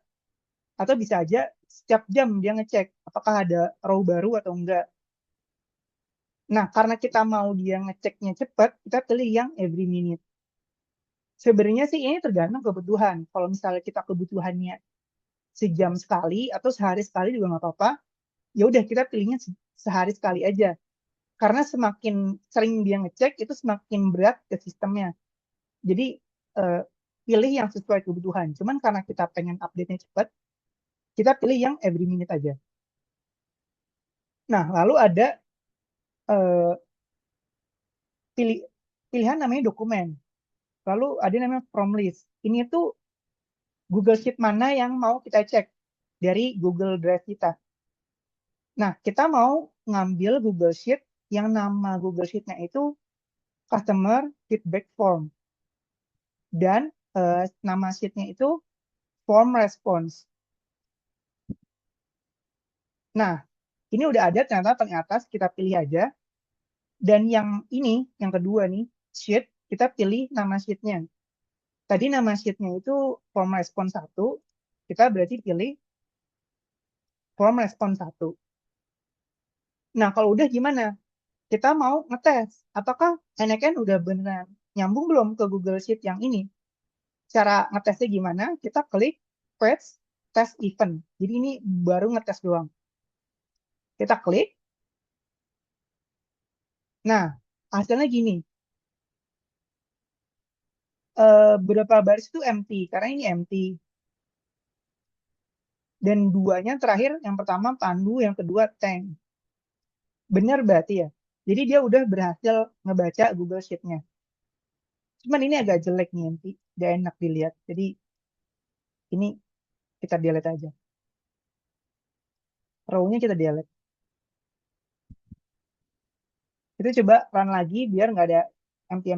Atau bisa aja setiap jam dia ngecek, apakah ada row baru atau enggak. Nah, karena kita mau dia ngeceknya cepat, kita pilih yang every minute. Sebenarnya sih ini tergantung kebutuhan. Kalau misalnya kita kebutuhannya sejam sekali atau sehari sekali juga nggak apa-apa, ya udah kita pilihnya sehari sekali aja. Karena semakin sering dia ngecek, itu semakin berat ke sistemnya. Jadi, pilih yang sesuai kebutuhan. Cuman karena kita pengen update-nya cepat, kita pilih yang every minute aja. Nah, lalu ada pilihan namanya dokumen. Lalu ada namanya from list. Ini tuh Google Sheet mana yang mau kita cek dari Google Drive kita. Nah, kita mau ngambil Google Sheet yang nama Google Sheet-nya itu Customer Feedback Form. Dan nama sheet-nya itu Form Response. Nah, ini udah ada ternyata paling atas, kita pilih aja. Dan yang ini, yang kedua nih, sheet, kita pilih nama sheet-nya. Tadi nama sheet-nya itu Form Response 1, kita berarti pilih Form Response 1. Nah, kalau udah gimana? Kita mau ngetes, apakah NXN udah beneran nyambung belum ke Google Sheet yang ini? Cara ngetesnya gimana? Kita klik Fetch Test Event. Jadi ini baru ngetes doang. Kita klik. Nah, hasilnya gini. Beberapa baris itu empty, karena ini empty. Dan duanya terakhir, yang pertama pandu, yang kedua tank. Benar berarti ya? Jadi dia udah berhasil ngebaca Google Sheet-nya. Cuman ini agak jelek nih, empty. Gak enak dilihat. Jadi ini kita delete aja. Row-nya kita delete. Kita coba run lagi biar nggak ada empty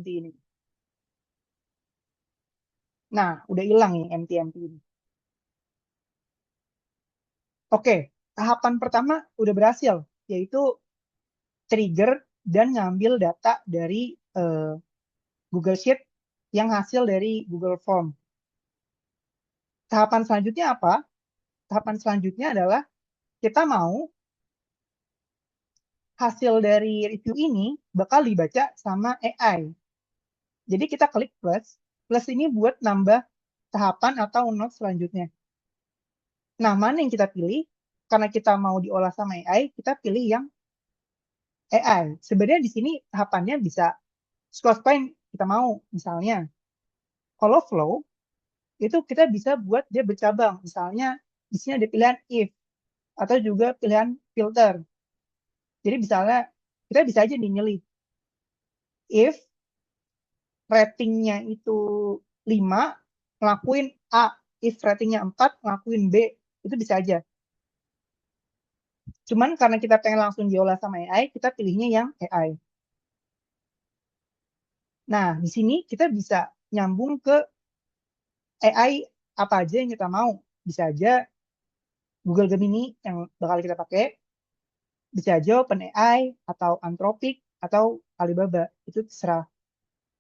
ini. Nah, udah hilang nih empty ini. Oke, tahapan pertama udah berhasil, yaitu trigger dan ngambil data dari Google Sheet yang hasil dari Google Form. Tahapan selanjutnya apa? Tahapan selanjutnya adalah kita mau hasil dari review ini bakal dibaca sama AI. Jadi kita klik plus. Plus ini buat nambah tahapan atau note selanjutnya. Nah, mana yang kita pilih? Karena kita mau diolah sama AI, kita pilih yang AI. Sebenarnya di sini tahapannya bisa scroll point kita mau. Misalnya, kalau flow, itu kita bisa buat dia bercabang. Misalnya, di sini ada pilihan if, atau juga pilihan filter. Jadi misalnya, kita bisa aja nyelip. If ratingnya itu 5, ngelakuin A. If ratingnya 4, ngelakuin B. Itu bisa aja. Cuman karena kita pengen langsung diolah sama AI, kita pilihnya yang AI. Nah, di sini kita bisa nyambung ke AI apa aja yang kita mau. Bisa aja Google Gemini yang bakal kita pakai, bisa aja OpenAI atau Anthropic atau Alibaba. Itu terserah.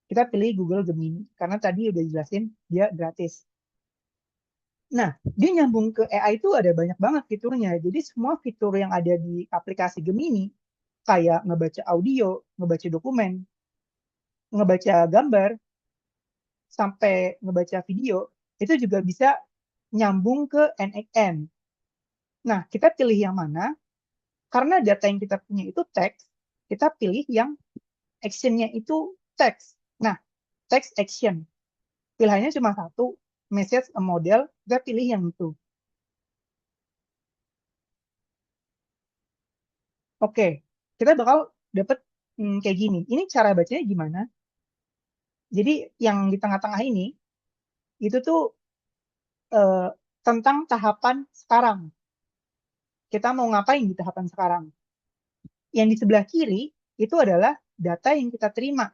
Kita pilih Google Gemini karena tadi udah jelasin dia gratis. Nah, dia nyambung ke AI itu ada banyak banget fiturnya. Jadi semua fitur yang ada di aplikasi Gemini, kayak ngebaca audio, ngebaca dokumen, ngebaca gambar, sampai ngebaca video, itu juga bisa nyambung ke NXN. Nah, kita pilih yang mana? Karena data yang kita punya itu teks, kita pilih yang action-nya itu teks. Nah, text action. Pilihannya cuma satu, message a model, kita pilih yang itu. Oke, kita bakal dapet kayak gini. Ini cara bacanya gimana? Jadi yang di tengah-tengah ini, itu tuh eh, tentang tahapan sekarang. Kita mau ngapain di tahapan sekarang? Yang di sebelah kiri, itu adalah data yang kita terima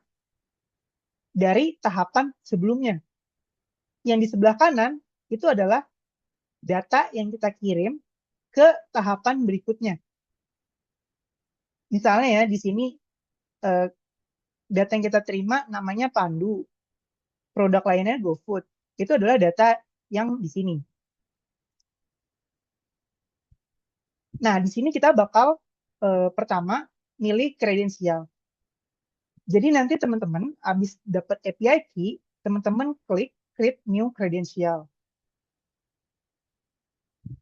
dari tahapan sebelumnya. Yang di sebelah kanan, itu adalah data yang kita kirim ke tahapan berikutnya. Misalnya ya, di sini eh, data yang kita terima namanya Pandu, produk lainnya GoFood. Itu adalah data yang di sini. Nah, di sini kita bakal pertama milih kredensial. Jadi nanti teman-teman habis dapat API key, teman-teman klik create new credential.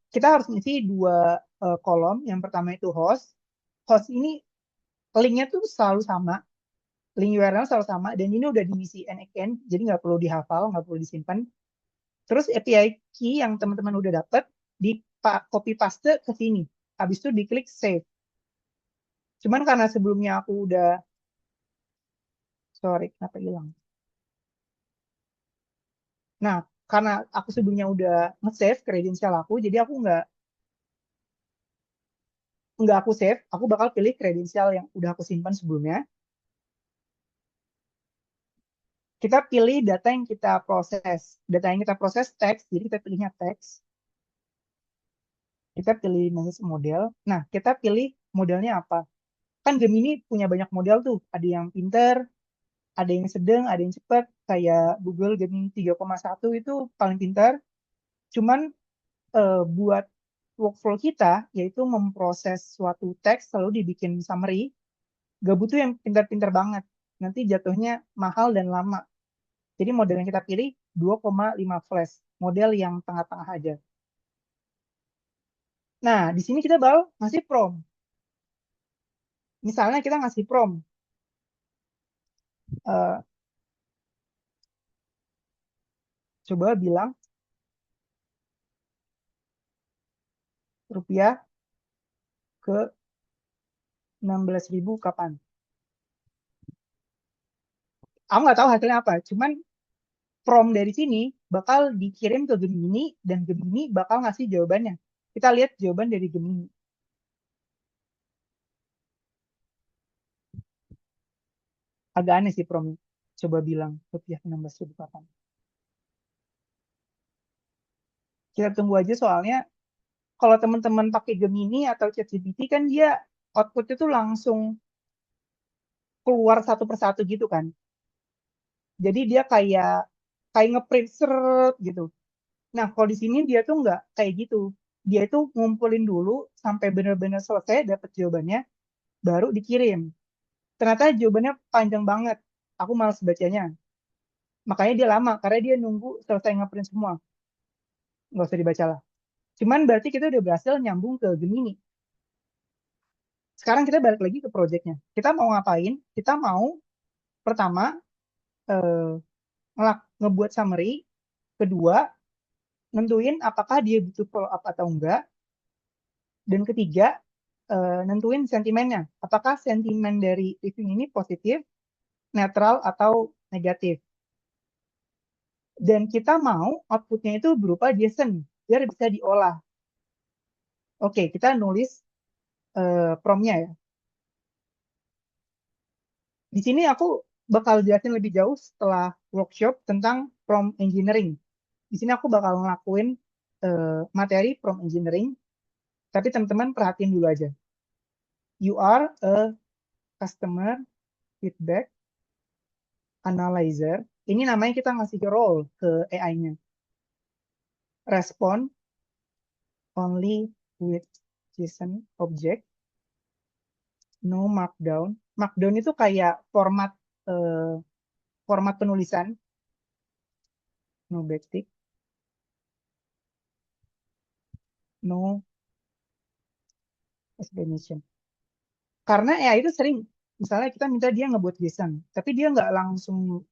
Kita harus isi dua kolom. Yang pertama itu host. Host ini linknya tuh selalu sama. Link URL selalu sama. Dan ini udah diisi end-to-end, jadi nggak perlu dihafal, nggak perlu disimpan. Terus API key yang teman-teman udah dapat, di copy paste ke sini. Habis itu diklik save. Cuman karena sebelumnya aku udah, sorry, kenapa hilang? Nah, karena aku sebelumnya udah nge-save kredensial aku, jadi aku nggak aku save, aku bakal pilih kredensial yang udah aku simpan sebelumnya. Kita pilih data yang kita proses. Data yang kita proses teks, jadi kita pilihnya teks. Kita pilih message model. Nah, kita pilih modelnya apa. Kan Gemini punya banyak model tuh. Ada yang pinter, ada yang sedang, ada yang cepat. Kayak Google Gemini 3,1 itu paling pintar. Cuman buat workflow kita, yaitu memproses suatu teks lalu dibikin summary, gak butuh yang pintar-pintar banget. Nanti jatuhnya mahal dan lama. Jadi model yang kita pilih 2,5 flash, model yang tengah-tengah aja. Nah, di sini kita bakal ngasih prompt. Misalnya kita ngasih prompt, coba bilang rupiah ke 16.000 kapan? Aku nggak tahu hasilnya apa, cuman prompt dari sini bakal dikirim ke Gemini dan Gemini bakal ngasih jawabannya. Kita lihat jawaban dari Gemini. Agak aneh sih prompt. Coba bilang rupiah ke 16.000 kapan? Kita tunggu aja soalnya kalau teman-teman pakai Gemini atau ChatGPT kan dia outputnya tuh langsung keluar satu persatu gitu kan. Jadi dia kayak ngeprint seret gitu. Nah, kalau di sini dia tuh nggak kayak gitu. Dia itu ngumpulin dulu sampai benar-benar selesai dapat jawabannya, baru dikirim. Ternyata jawabannya panjang banget. Aku malas bacanya. Makanya dia lama, karena dia nunggu selesai ngeprint semua. Nggak usah dibaca lah. Cuman berarti kita udah berhasil nyambung ke Gemini. Sekarang kita balik lagi ke projectnya. Kita mau ngapain? Kita mau pertama eh, ngebuat summary. Kedua, nentuin apakah dia butuh follow up atau enggak. Dan ketiga, nentuin sentimennya. Apakah sentimen dari review ini positif, netral, atau negatif. Dan kita mau outputnya itu berupa JSON, biar bisa diolah. Oke, kita nulis promnya ya. Di sini aku bakal jelasin lebih jauh setelah workshop tentang prompt engineering. Di sini aku bakal ngelakuin materi prompt engineering, tapi teman-teman perhatiin dulu aja. You are a customer feedback analyzer. Ini namanya kita ngasih role ke AI-nya. Respond only with JSON object, no markdown. Markdown itu kayak format penulisan, no backtick, no explanation. Karena AI itu sering, misalnya kita minta dia ngebuat JSON, tapi dia nggak langsung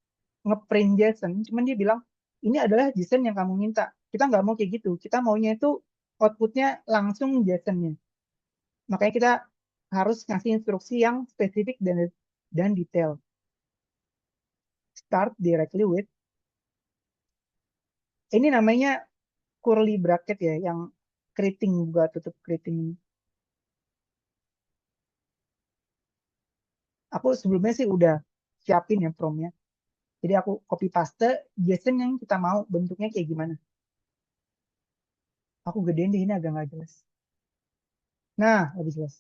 ngeprint JSON, cuman dia bilang, ini adalah JSON yang kamu minta. Kita nggak mau kayak gitu. Kita maunya itu outputnya langsung JSON-nya. Makanya kita harus ngasih instruksi yang spesifik dan detail. Start directly with. Ini namanya curly bracket ya, yang keriting, buka tutup keriting. Aku sebelumnya sih udah siapin ya promnya. Jadi aku copy paste JSON yang kita mau bentuknya kayak gimana. Aku gedein deh, ini agak nggak jelas. Nah, lebih jelas.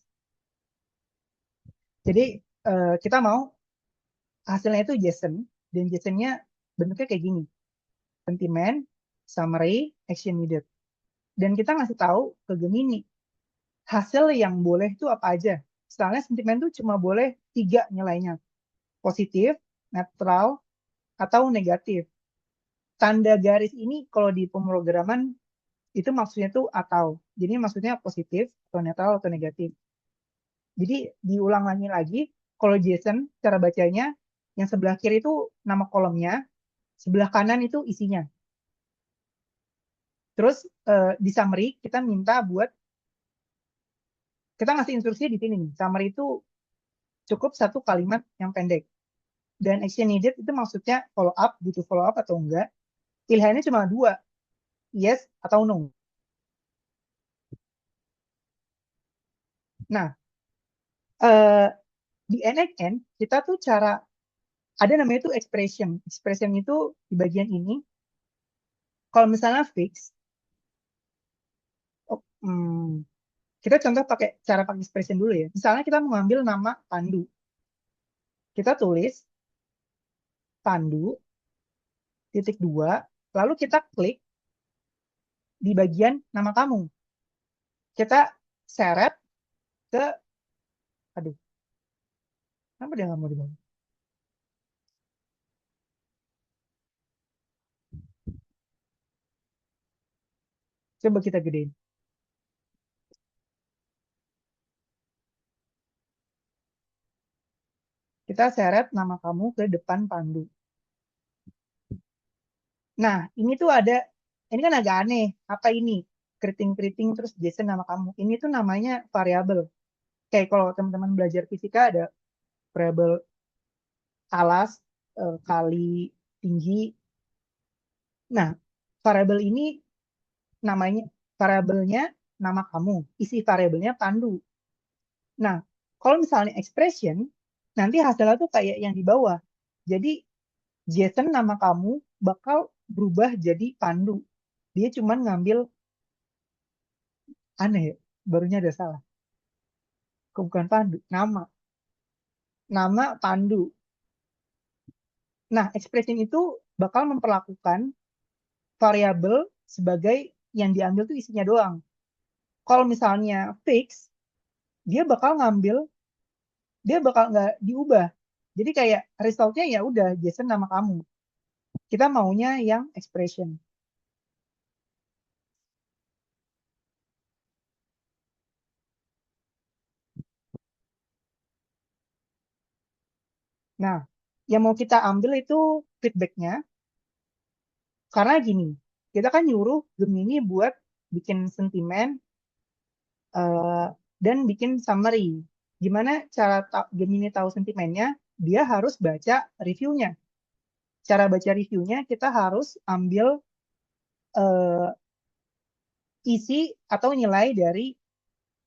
Jadi kita mau hasilnya itu JSON, dan JSON-nya bentuknya kayak gini. Sentiment, summary, action needed. Dan kita ngasih tahu ke Gemini, hasil yang boleh itu apa aja. Misalnya sentimen itu cuma boleh 3 nilainya. Positif, netral, atau negatif. Tanda garis ini kalau di pemrograman itu maksudnya tuh atau. Jadi maksudnya positif, atau netral, atau negatif. Jadi diulang lagi, kalau JSON cara bacanya, yang sebelah kiri itu nama kolomnya, sebelah kanan itu isinya. Terus di summary kita minta buat, kita ngasih instruksi di sini nih. Summary itu cukup 1 kalimat yang pendek. Dan action needed itu maksudnya follow up, butuh follow up atau enggak. Pilihannya cuma 2, yes atau no. Nah, di NXN kita tuh ada namanya tuh expression. Expression itu di bagian ini. Kalau misalnya fix, kita contoh cara pakai expression dulu ya. Misalnya kita mengambil nama Pandu. Kita tulis Pandu, .2, lalu kita klik di bagian nama kamu. Kita seret ke, aduh, kenapa dia nggak mau dibawa? Coba kita gedein. Kita seret nama kamu ke depan Pandu. Nah, ini tuh ini kan agak aneh. Apa ini? Keriting-keriting terus JSON nama kamu. Ini tuh namanya variabel. Kayak kalau teman-teman belajar fisika ada variabel alas, kali, tinggi. Nah, variabel ini variabelnya nama kamu. Isi variabelnya Pandu. Nah, kalau misalnya expression, nanti hasilnya tuh kayak yang di bawah. Jadi, JSON nama kamu bakal berubah jadi Pandu. Dia cuma ngambil, aneh ya, barunya ada salah. Kok bukan Pandu, nama Pandu. Nah, expression itu bakal memperlakukan variabel sebagai yang diambil tuh isinya doang. Kalau misalnya fix, dia bakal nggak diubah. Jadi kayak resultnya ya udah JSON nama kamu. Kita maunya yang expression. Nah, yang mau kita ambil itu feedbacknya. Karena gini, kita kan nyuruh Gemini buat bikin sentimen dan bikin summary. Gimana cara Gemini tahu sentimennya? Dia harus baca reviewnya. Cara baca reviewnya kita harus ambil isi atau nilai dari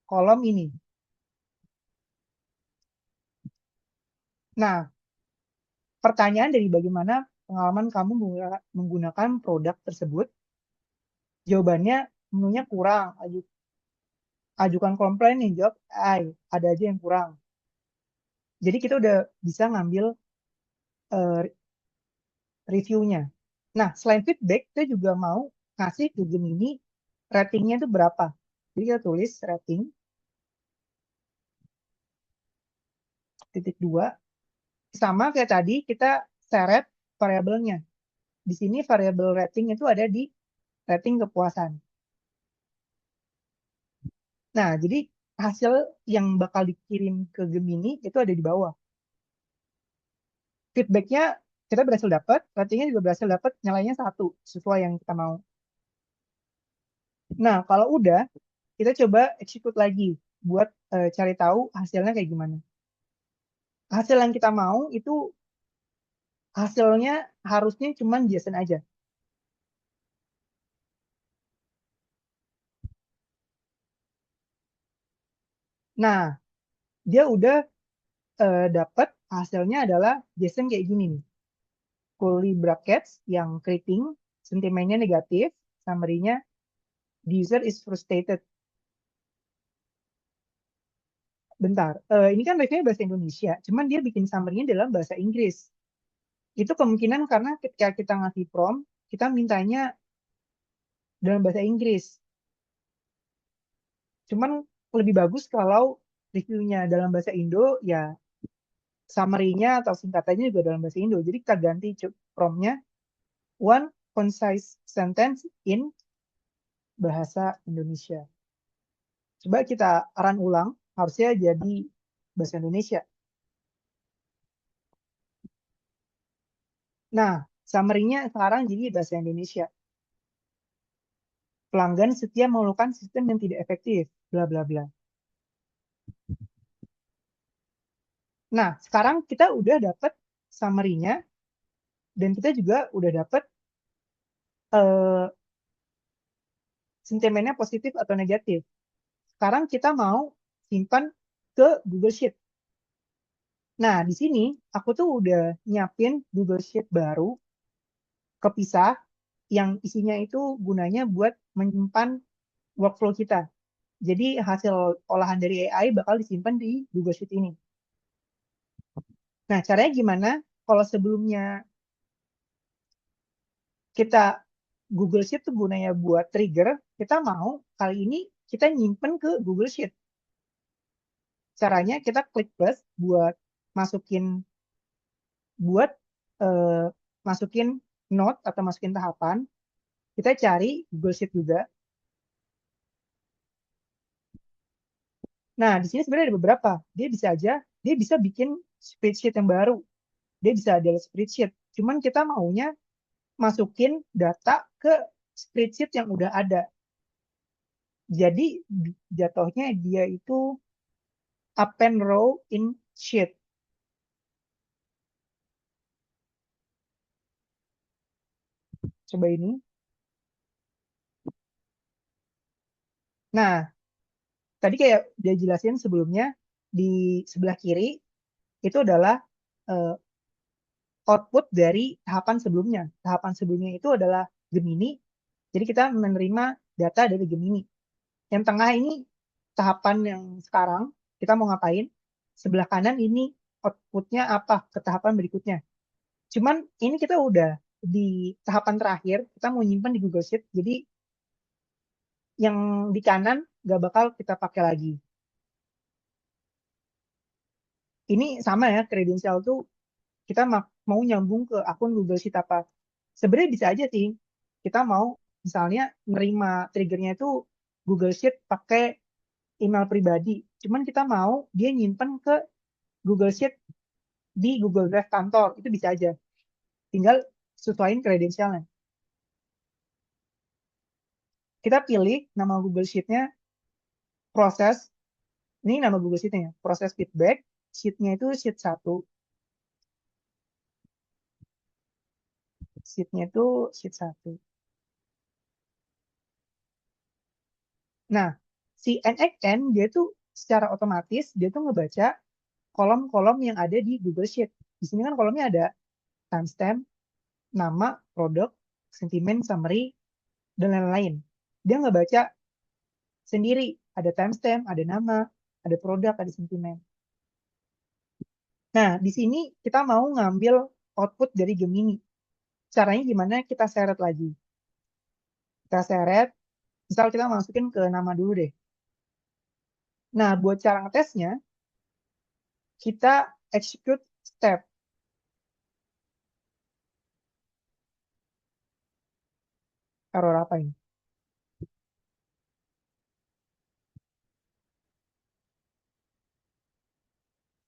kolom ini. Nah, pertanyaan dari bagaimana pengalaman kamu menggunakan produk tersebut, jawabannya menunya kurang. Ajukan komplain nih, jawab, ada aja yang kurang. Jadi kita udah bisa ngambil eh, reviewnya. Nah, selain feedback, kita juga mau ngasih ke Gemini ratingnya itu berapa. Jadi kita tulis rating, titik 2, sama kayak tadi kita seret variabelnya. Di sini variabel rating itu ada di rating kepuasan. Nah, jadi hasil yang bakal dikirim ke Gemini itu ada di bawah. Feedbacknya kita berhasil dapat, ratingnya juga berhasil dapat, nilainya 1 sesuai yang kita mau. Nah, kalau udah, kita coba execute lagi buat cari tahu hasilnya kayak gimana. Hasil yang kita mau itu hasilnya harusnya cuma JSON aja. Nah, dia udah dapat hasilnya adalah JSON kayak gini nih. Curly brackets yang keriting, sentimennya negatif, summary-nya the user is frustrated. Bentar, ini kan reviewnya bahasa Indonesia, cuman dia bikin summary-nya dalam bahasa Inggris. Itu kemungkinan karena ketika kita ngasih prompt, kita mintanya dalam bahasa Inggris. Cuman lebih bagus kalau reviewnya dalam bahasa Indo, ya summary-nya atau singkatannya juga dalam bahasa Indo. Jadi kita ganti prompt-nya one concise sentence in bahasa Indonesia. Coba kita run ulang, harusnya jadi bahasa Indonesia. Nah, summary-nya sekarang jadi bahasa Indonesia. Pelanggan setia mengeluhkan sistem yang tidak efektif, bla bla bla. Nah, sekarang kita udah dapat summary-nya dan kita juga udah dapat sentimennya positif atau negatif. Sekarang kita mau simpan ke Google Sheet. Nah, di sini aku tuh udah nyiapin Google Sheet baru kepisah yang isinya itu gunanya buat menyimpan workflow kita. Jadi hasil olahan dari AI bakal disimpan di Google Sheet ini. Nah, caranya gimana? Kalau sebelumnya kita Google Sheet tuh gunanya buat trigger, kita mau kali ini kita nyimpen ke Google Sheet. Caranya kita klik plus buat masukin buat eh, masukin note atau masukin tahapan. Kita cari Google Sheet juga. Nah, di sini sebenarnya ada beberapa. Dia bisa bikin spreadsheet yang baru. Dia bisa ada spreadsheet. Cuman kita maunya masukin data ke spreadsheet yang udah ada. Jadi jatuhnya dia itu append row in sheet. Coba ini. Nah, tadi kayak dia jelasin sebelumnya, di sebelah kiri itu adalah eh, output dari tahapan sebelumnya. Tahapan sebelumnya itu adalah Gemini. Jadi kita menerima data dari Gemini. Yang tengah ini tahapan yang sekarang, kita mau ngapain. Sebelah kanan ini outputnya apa ke tahapan berikutnya. Cuman ini kita udah di tahapan terakhir, kita mau nyimpan di Google Sheet. Jadi yang di kanan nggak bakal kita pakai lagi. Ini sama ya, kredensial tuh kita mau nyambung ke akun Google Sheet apa. Sebenarnya bisa aja sih, kita mau misalnya nerima triggernya itu Google Sheet pakai email pribadi. Cuman kita mau dia nyimpen ke Google Sheet di Google Drive kantor, itu bisa aja. Tinggal sesuaiin kredensialnya. Kita pilih nama Google Sheet-nya, proses, ini nama Google Sheet-nya ya, proses feedback, sheet-nya itu sheet 1. Sheet-nya itu sheet 1. Nah, si NXN dia tuh secara otomatis dia tuh ngebaca kolom-kolom yang ada di Google Sheet. Di sini kan kolomnya ada timestamp, nama, produk, sentimen, summary, dan lain-lain. Dia nggak baca sendiri. Ada timestamp, ada nama, ada produk, ada sentimen. Nah, di sini kita mau ngambil output dari Gemini. Caranya gimana? Kita seret lagi. Kita seret, misal kita masukin ke nama dulu deh. Nah, buat cara ngetesnya, kita execute step. Error apa ini?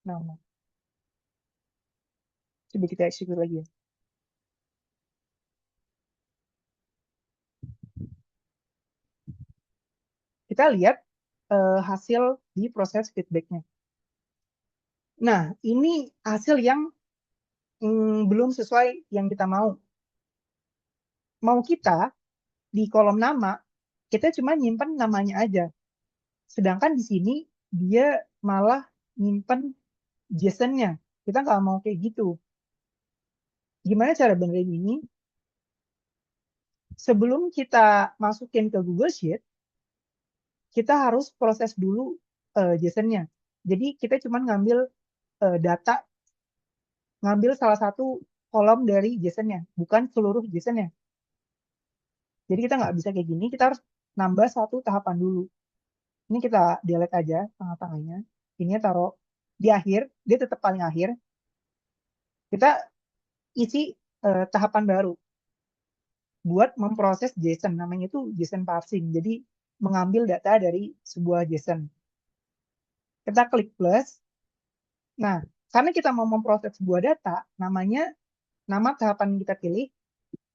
Nama. Coba kita execute lagi ya. Kita lihat hasil di proses feedbacknya. Nah, ini hasil yang belum sesuai yang kita mau. Mau kita di kolom nama, kita cuma nyimpen namanya aja. Sedangkan di sini dia malah nyimpen JSON-nya. Kita nggak mau kayak gitu. Gimana cara benerin ini? Sebelum kita masukin ke Google Sheet, kita harus proses dulu JSON-nya. Jadi kita cuma ngambil data, ngambil salah satu kolom dari JSON-nya, bukan seluruh JSON-nya. Jadi kita nggak bisa kayak gini, kita harus nambah satu tahapan dulu. Ini kita delete aja tengah-tengahnya. Ini taruh di akhir, dia tetap paling akhir. Kita isi tahapan baru buat memproses JSON. Namanya itu JSON parsing. Jadi mengambil data dari sebuah JSON. Kita klik plus. Nah, karena kita mau memproses sebuah data, nama tahapan yang kita pilih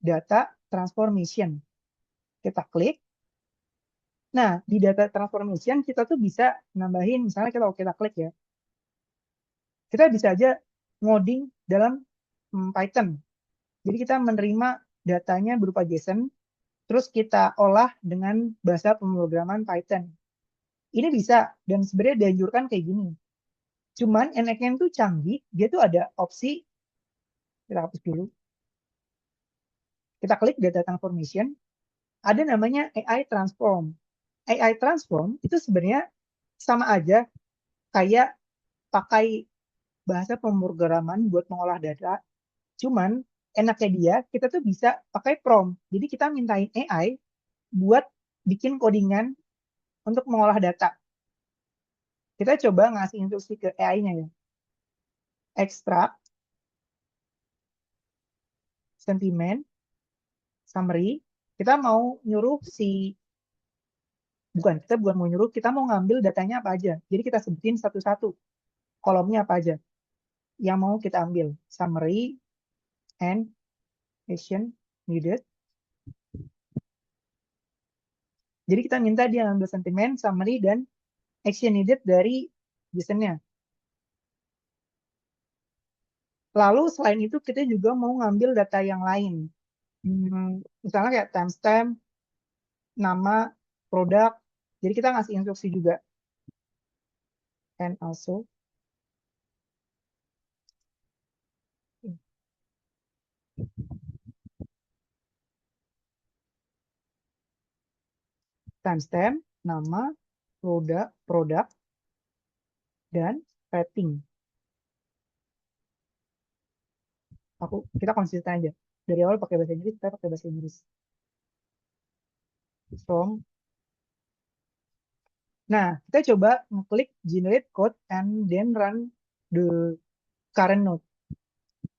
data transformation. Kita klik. Nah, di data transformation kita tuh bisa nambahin, misalnya kita klik ya. Kita bisa aja ngoding dalam Python. Jadi kita menerima datanya berupa JSON, terus kita olah dengan bahasa pemrograman Python. Ini bisa, dan sebenarnya dianjurkan kayak gini. Cuman enaknya itu canggih, dia tuh ada opsi, kita hapus dulu. Kita klik data transformation, ada namanya AI transform. AI transform itu sebenarnya sama aja kayak pakai bahasa pemrograman buat mengolah data. Cuman enaknya dia, kita tuh bisa pakai prompt. Jadi kita mintain AI buat bikin codingan untuk mengolah data. Kita coba ngasih instruksi ke AI-nya ya. Extract, sentiment, summary. Kita mau nyuruh kita bukan mau nyuruh, kita mau ngambil datanya apa aja. Jadi kita sebutin satu-satu. Kolomnya apa aja yang mau kita ambil. Summary and action needed. Jadi kita minta dia ambil sentiment, summary, dan action needed dari JSON-nya. Lalu selain itu kita juga mau ngambil data yang lain. Misalnya kayak timestamp, nama, produk. Jadi kita ngasih instruksi juga. And also timestamp, nama, produk, dan rating. Kita konsisten aja. Dari awal pakai bahasa Inggris, kita pakai bahasa Inggris. Nah, kita coba ngeklik generate code and then run the current node.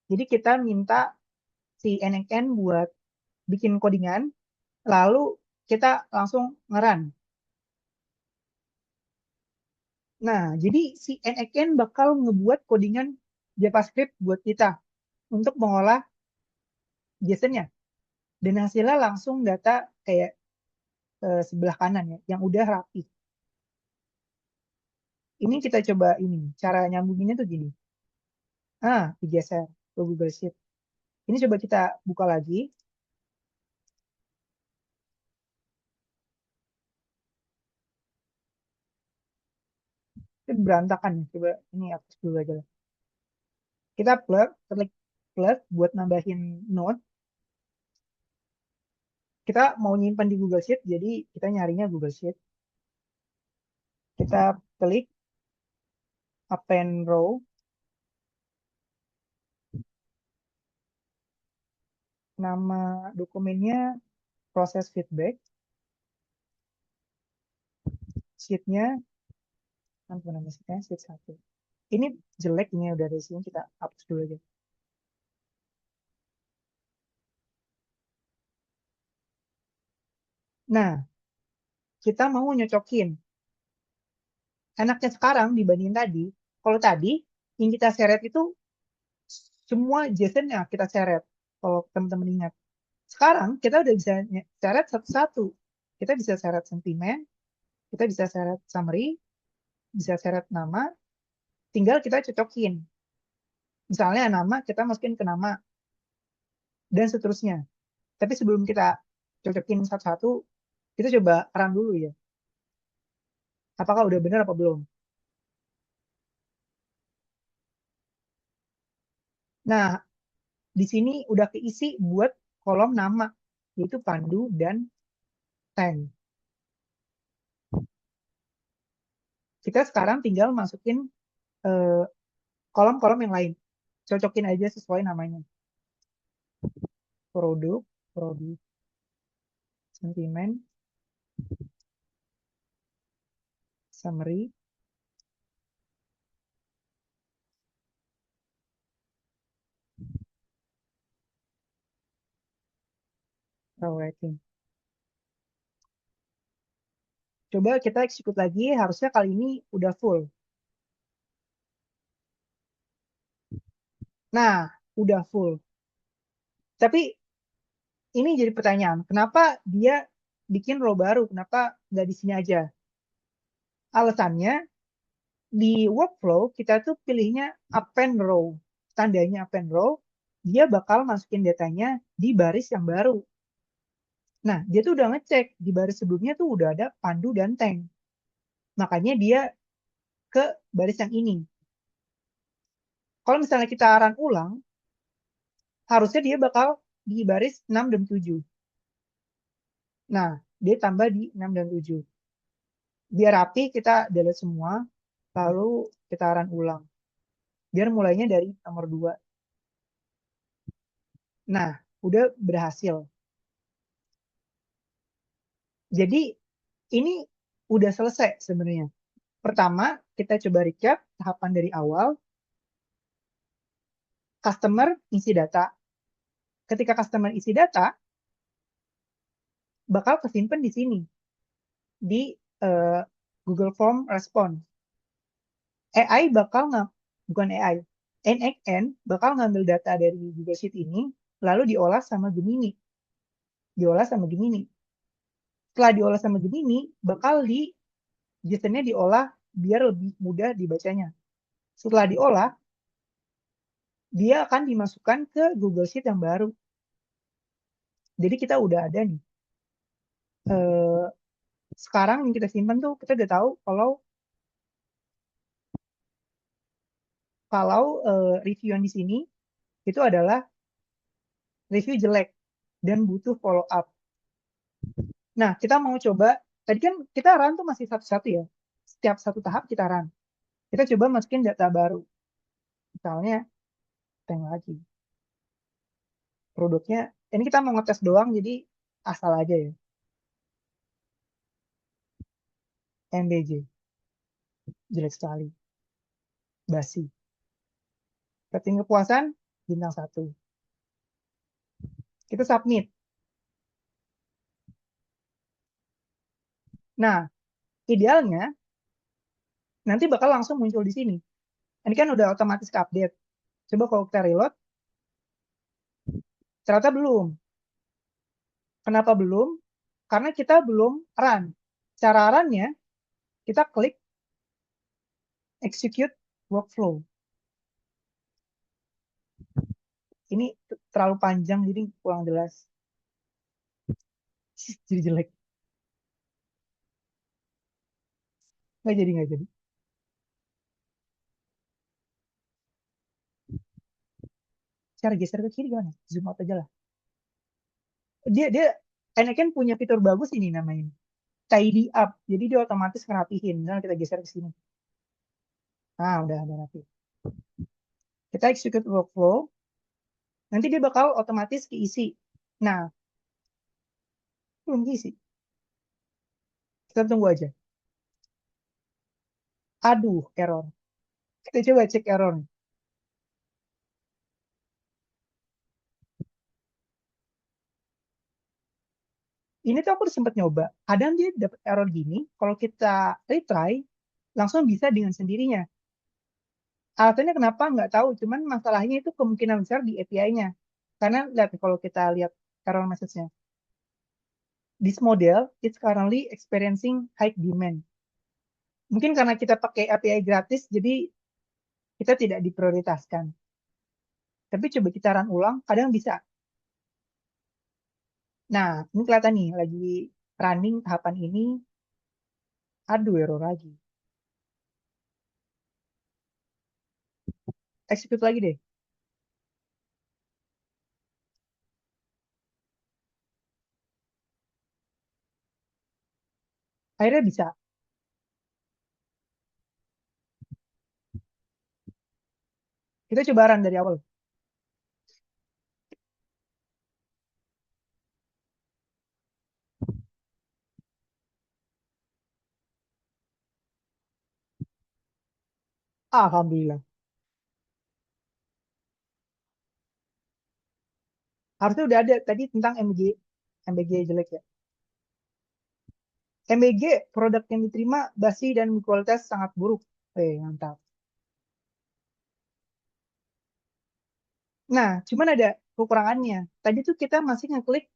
Jadi kita minta si NXN buat bikin codingan, lalu kita langsung ngerun. Nah, jadi si NXN bakal ngebuat codingan JavaScript buat kita untuk mengolah JSON-nya. Dan hasilnya langsung data kayak sebelah kanan ya, yang udah rapi. Ini kita coba ini, cara nyambunginnya tuh gini. Digeser ke Google Sheet. Ini coba kita buka lagi. Itu berantakan ya. Coba ini hapus dulu aja lah. Kita klik plus buat nambahin note. Kita mau nyimpan di Google Sheet, jadi kita nyarinya Google Sheet. Kita klik append row. Nama dokumennya proses feedback. Sheet-nya, apa nama sheet-nya? Sheet 1. Ini jelek, ini udah dari sini, kita hapus dulu aja. Nah, kita mau nyocokin. Enaknya sekarang dibanding tadi, kalau tadi yang kita seret itu semua JSON-nya kita seret. Kalau teman-teman ingat. Sekarang kita udah bisa seret satu-satu. Kita bisa seret sentimen, kita bisa seret summary, bisa seret nama, tinggal kita cocokin. Misalnya nama, kita masukin ke nama, dan seterusnya. Tapi sebelum kita cocokin satu-satu, kita coba run dulu ya. Apakah udah benar apa belum? Nah, di sini udah keisi buat kolom nama, yaitu Pandu dan Tank. Kita sekarang tinggal masukin kolom-kolom yang lain. Cocokin aja sesuai namanya. Produk, sentimen, summary, rating. Coba kita execute lagi, harusnya kali ini udah full. Nah, udah full. Tapi ini jadi pertanyaan, kenapa dia bikin row baru? Kenapa nggak di sini aja? Alasannya, di workflow kita tuh pilihnya append row. Tandanya append row, dia bakal masukin datanya di baris yang baru. Nah, dia tuh udah ngecek di baris sebelumnya tuh udah ada Pandu dan Tank. Makanya dia ke baris yang ini. Kalau misalnya kita run ulang, harusnya dia bakal di baris 6 dan 7. Nah, dia tambah di 6 dan 7. Biar rapi, kita delete semua, lalu kita run ulang. Biar mulainya dari nomor 2. Nah, udah berhasil. Jadi, ini udah selesai sebenarnya. Pertama, kita coba recap tahapan dari awal. Customer isi data. Ketika customer isi data, bakal kesimpan di sini. Di Google Form Response. AI bakal bukan AI, NXN bakal ngambil data dari Google Sheet ini, lalu diolah sama Gemini. Setelah diolah sama Gemini, bakal JSON-nya diolah biar lebih mudah dibacanya. Setelah diolah, dia akan dimasukkan ke Google Sheet yang baru. Jadi kita udah ada nih. Sekarang yang kita simpan tuh, kita udah tahu kalau review yang di sini itu adalah review jelek dan butuh follow up. Nah, kita mau coba, tadi kan kita run tuh masih satu-satu ya. Setiap satu tahap kita run. Kita coba masukin data baru. Misalnya, tank lagi. Produknya, ini kita mau ngetes doang, jadi asal aja ya. MBJ. Jelek sekali. Basi. Rating kepuasan, bintang 1. Kita submit. Nah, idealnya, nanti bakal langsung muncul di sini. Ini kan udah otomatis ke update. Coba kalau kita reload, ternyata belum. Kenapa belum? Karena kita belum run. Cara runnya, kita klik execute workflow. Ini terlalu panjang, jadi kurang jelas. Jadi jelek. Nggak jadi. cara geser ke kiri gimana? Zoom out aja lah. Dia Anakin punya fitur bagus ini namanya tidy up. Jadi dia otomatis ngerapihin. Misalnya kita geser ke sini. Nah, udah rapi. Kita execute workflow. Nanti dia bakal otomatis keisi. Nah, belum keisi. Kita tunggu aja. Aduh, error. Kita coba cek error. Ini tuh aku sempat nyoba. Kadang dia dapat error gini. Kalau kita retry, langsung bisa dengan sendirinya. Alasannya kenapa nggak tahu. Cuman masalahnya itu kemungkinan besar di API-nya. Karena lihat kalau kita lihat error message-nya. This model is currently experiencing high demand. Mungkin karena kita pakai API gratis, jadi kita tidak diprioritaskan. Tapi coba kita run ulang, kadang bisa. Nah, ini kelihatan nih, lagi running tahapan ini. Aduh, error lagi. Execute lagi deh. Akhirnya bisa. Kita coba run dari awal. Alhamdulillah. Harusnya udah ada tadi tentang MBG jelek ya. MBG produk yang diterima basi dan kualitas sangat buruk. Mantap. Nah, cuman ada kekurangannya. Tadi tuh kita masih ngeklik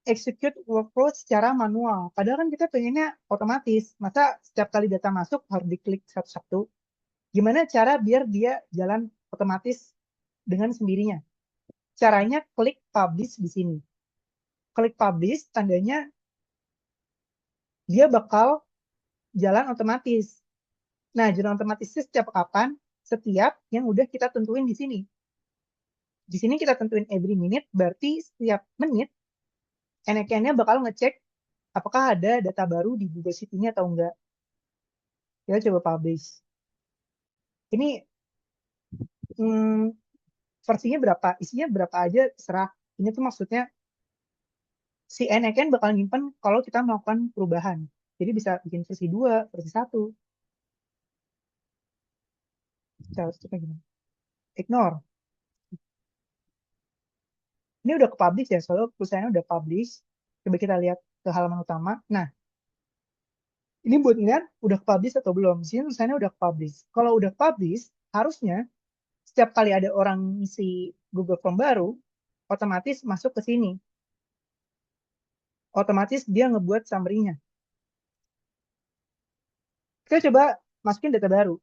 execute workflow secara manual. Padahal kan kita pengennya otomatis. Masa setiap kali data masuk harus diklik satu-satu. Gimana cara biar dia jalan otomatis dengan sendirinya? Caranya klik publish di sini. Klik publish, tandanya dia bakal jalan otomatis. Nah, jalan otomatisnya setiap kapan? Setiap yang udah kita tentuin di sini. Di sini kita tentuin every minute, berarti setiap menit NKN-nya bakal ngecek apakah ada data baru di Google Sheet ini atau enggak. Kita coba publish. Ini versinya berapa? Isinya berapa aja terserah. Ini tuh maksudnya si NKN bakal nyimpen kalau kita melakukan perubahan. Jadi bisa bikin versi 2, versi 1. Kita harus coba gini. Ignore. Ini udah ke-publish ya, soalnya perusahaannya udah publish. Coba kita lihat ke halaman utama. Nah, ini buat ngeliat udah ke-publish atau belum. Di sini tulisannya udah ke-publish. Kalau udah publish, harusnya setiap kali ada orang ngisi Google Form baru, otomatis masuk ke sini. Otomatis dia ngebuat summary-nya. Kita coba masukin data baru.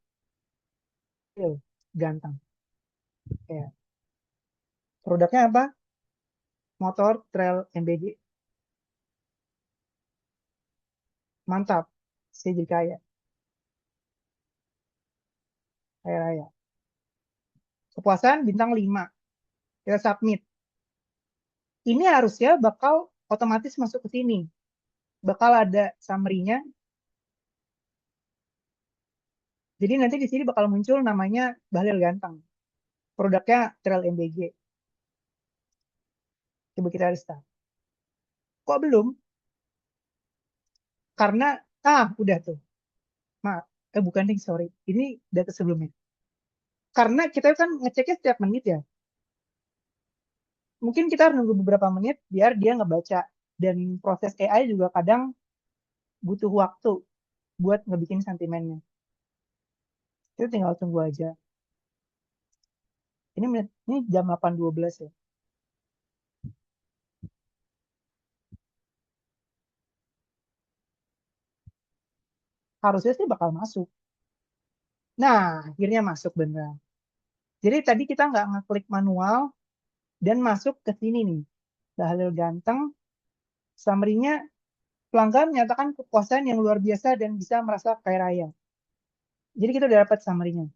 Ganteng. Ya. Produknya apa? Motor Trail MBG. Mantap. Saya jadi kaya. Kaya raya. Kepuasan bintang 5. Kita submit. Ini harusnya bakal otomatis masuk ke sini. Bakal ada summary-nya. Jadi nanti di sini bakal muncul namanya Bahlil Ganteng. Produknya Trail MBG. Coba kita restart. Kok belum? Karena, udah tuh. Maaf, bukan nih, sorry. Ini data sebelumnya. Karena kita kan ngeceknya setiap menit ya. Mungkin kita harus nunggu beberapa menit biar dia ngebaca. Dan proses AI juga kadang butuh waktu buat ngebikin sentimennya. Kita tinggal tunggu aja. Ini jam 8.12 ya. Harusnya sih bakal masuk. Nah, akhirnya masuk beneran. Jadi tadi kita nggak ngeklik manual dan masuk ke sini nih. Bahlil Ganteng, summary-nya pelanggan menyatakan kepuasan yang luar biasa dan bisa merasa kaya raya. Jadi kita udah dapat summary-nya.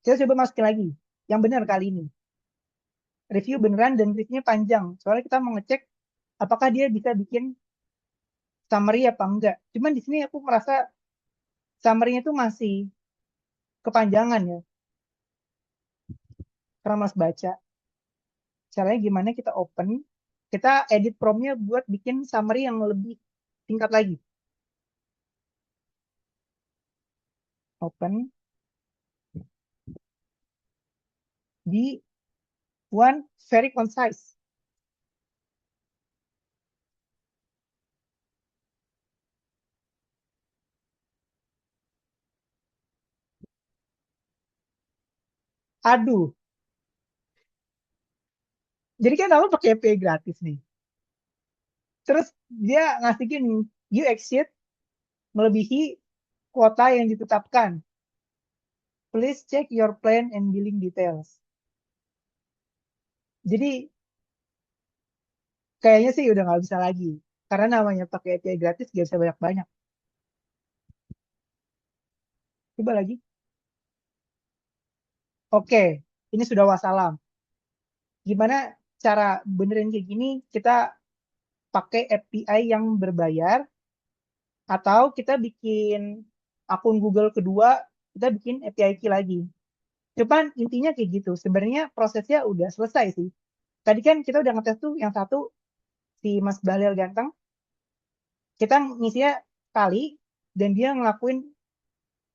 Kita coba masukin lagi. Yang benar kali ini. review beneran dan reviewnya panjang. Soalnya kita mau ngecek apakah dia bisa bikin summary apa enggak. Cuman di sini aku merasa summary-nya tuh masih kepanjangan ya, karena mas baca. Caranya gimana kita open, kita edit prompt-nya buat bikin summary yang lebih singkat lagi. Open di one very concise. Aduh, jadi kan aku pakai API gratis nih. Terus dia ngasih gini, you exceed melebihi kuota yang ditetapkan. Please check your plan and billing details. Jadi kayaknya sih udah nggak bisa lagi. Karena namanya pakai API gratis gak bisa banyak-banyak. Coba lagi. Oke, ini sudah wassalam. Gimana cara benerin kayak gini? Kita pakai API yang berbayar atau kita bikin akun Google kedua, kita bikin API key lagi. Cuman intinya kayak gitu. Sebenarnya prosesnya udah selesai sih. Tadi kan kita udah ngetes tuh yang satu si Mas Bahlil ganteng. Kita ngisinya kali dan dia ngelakuin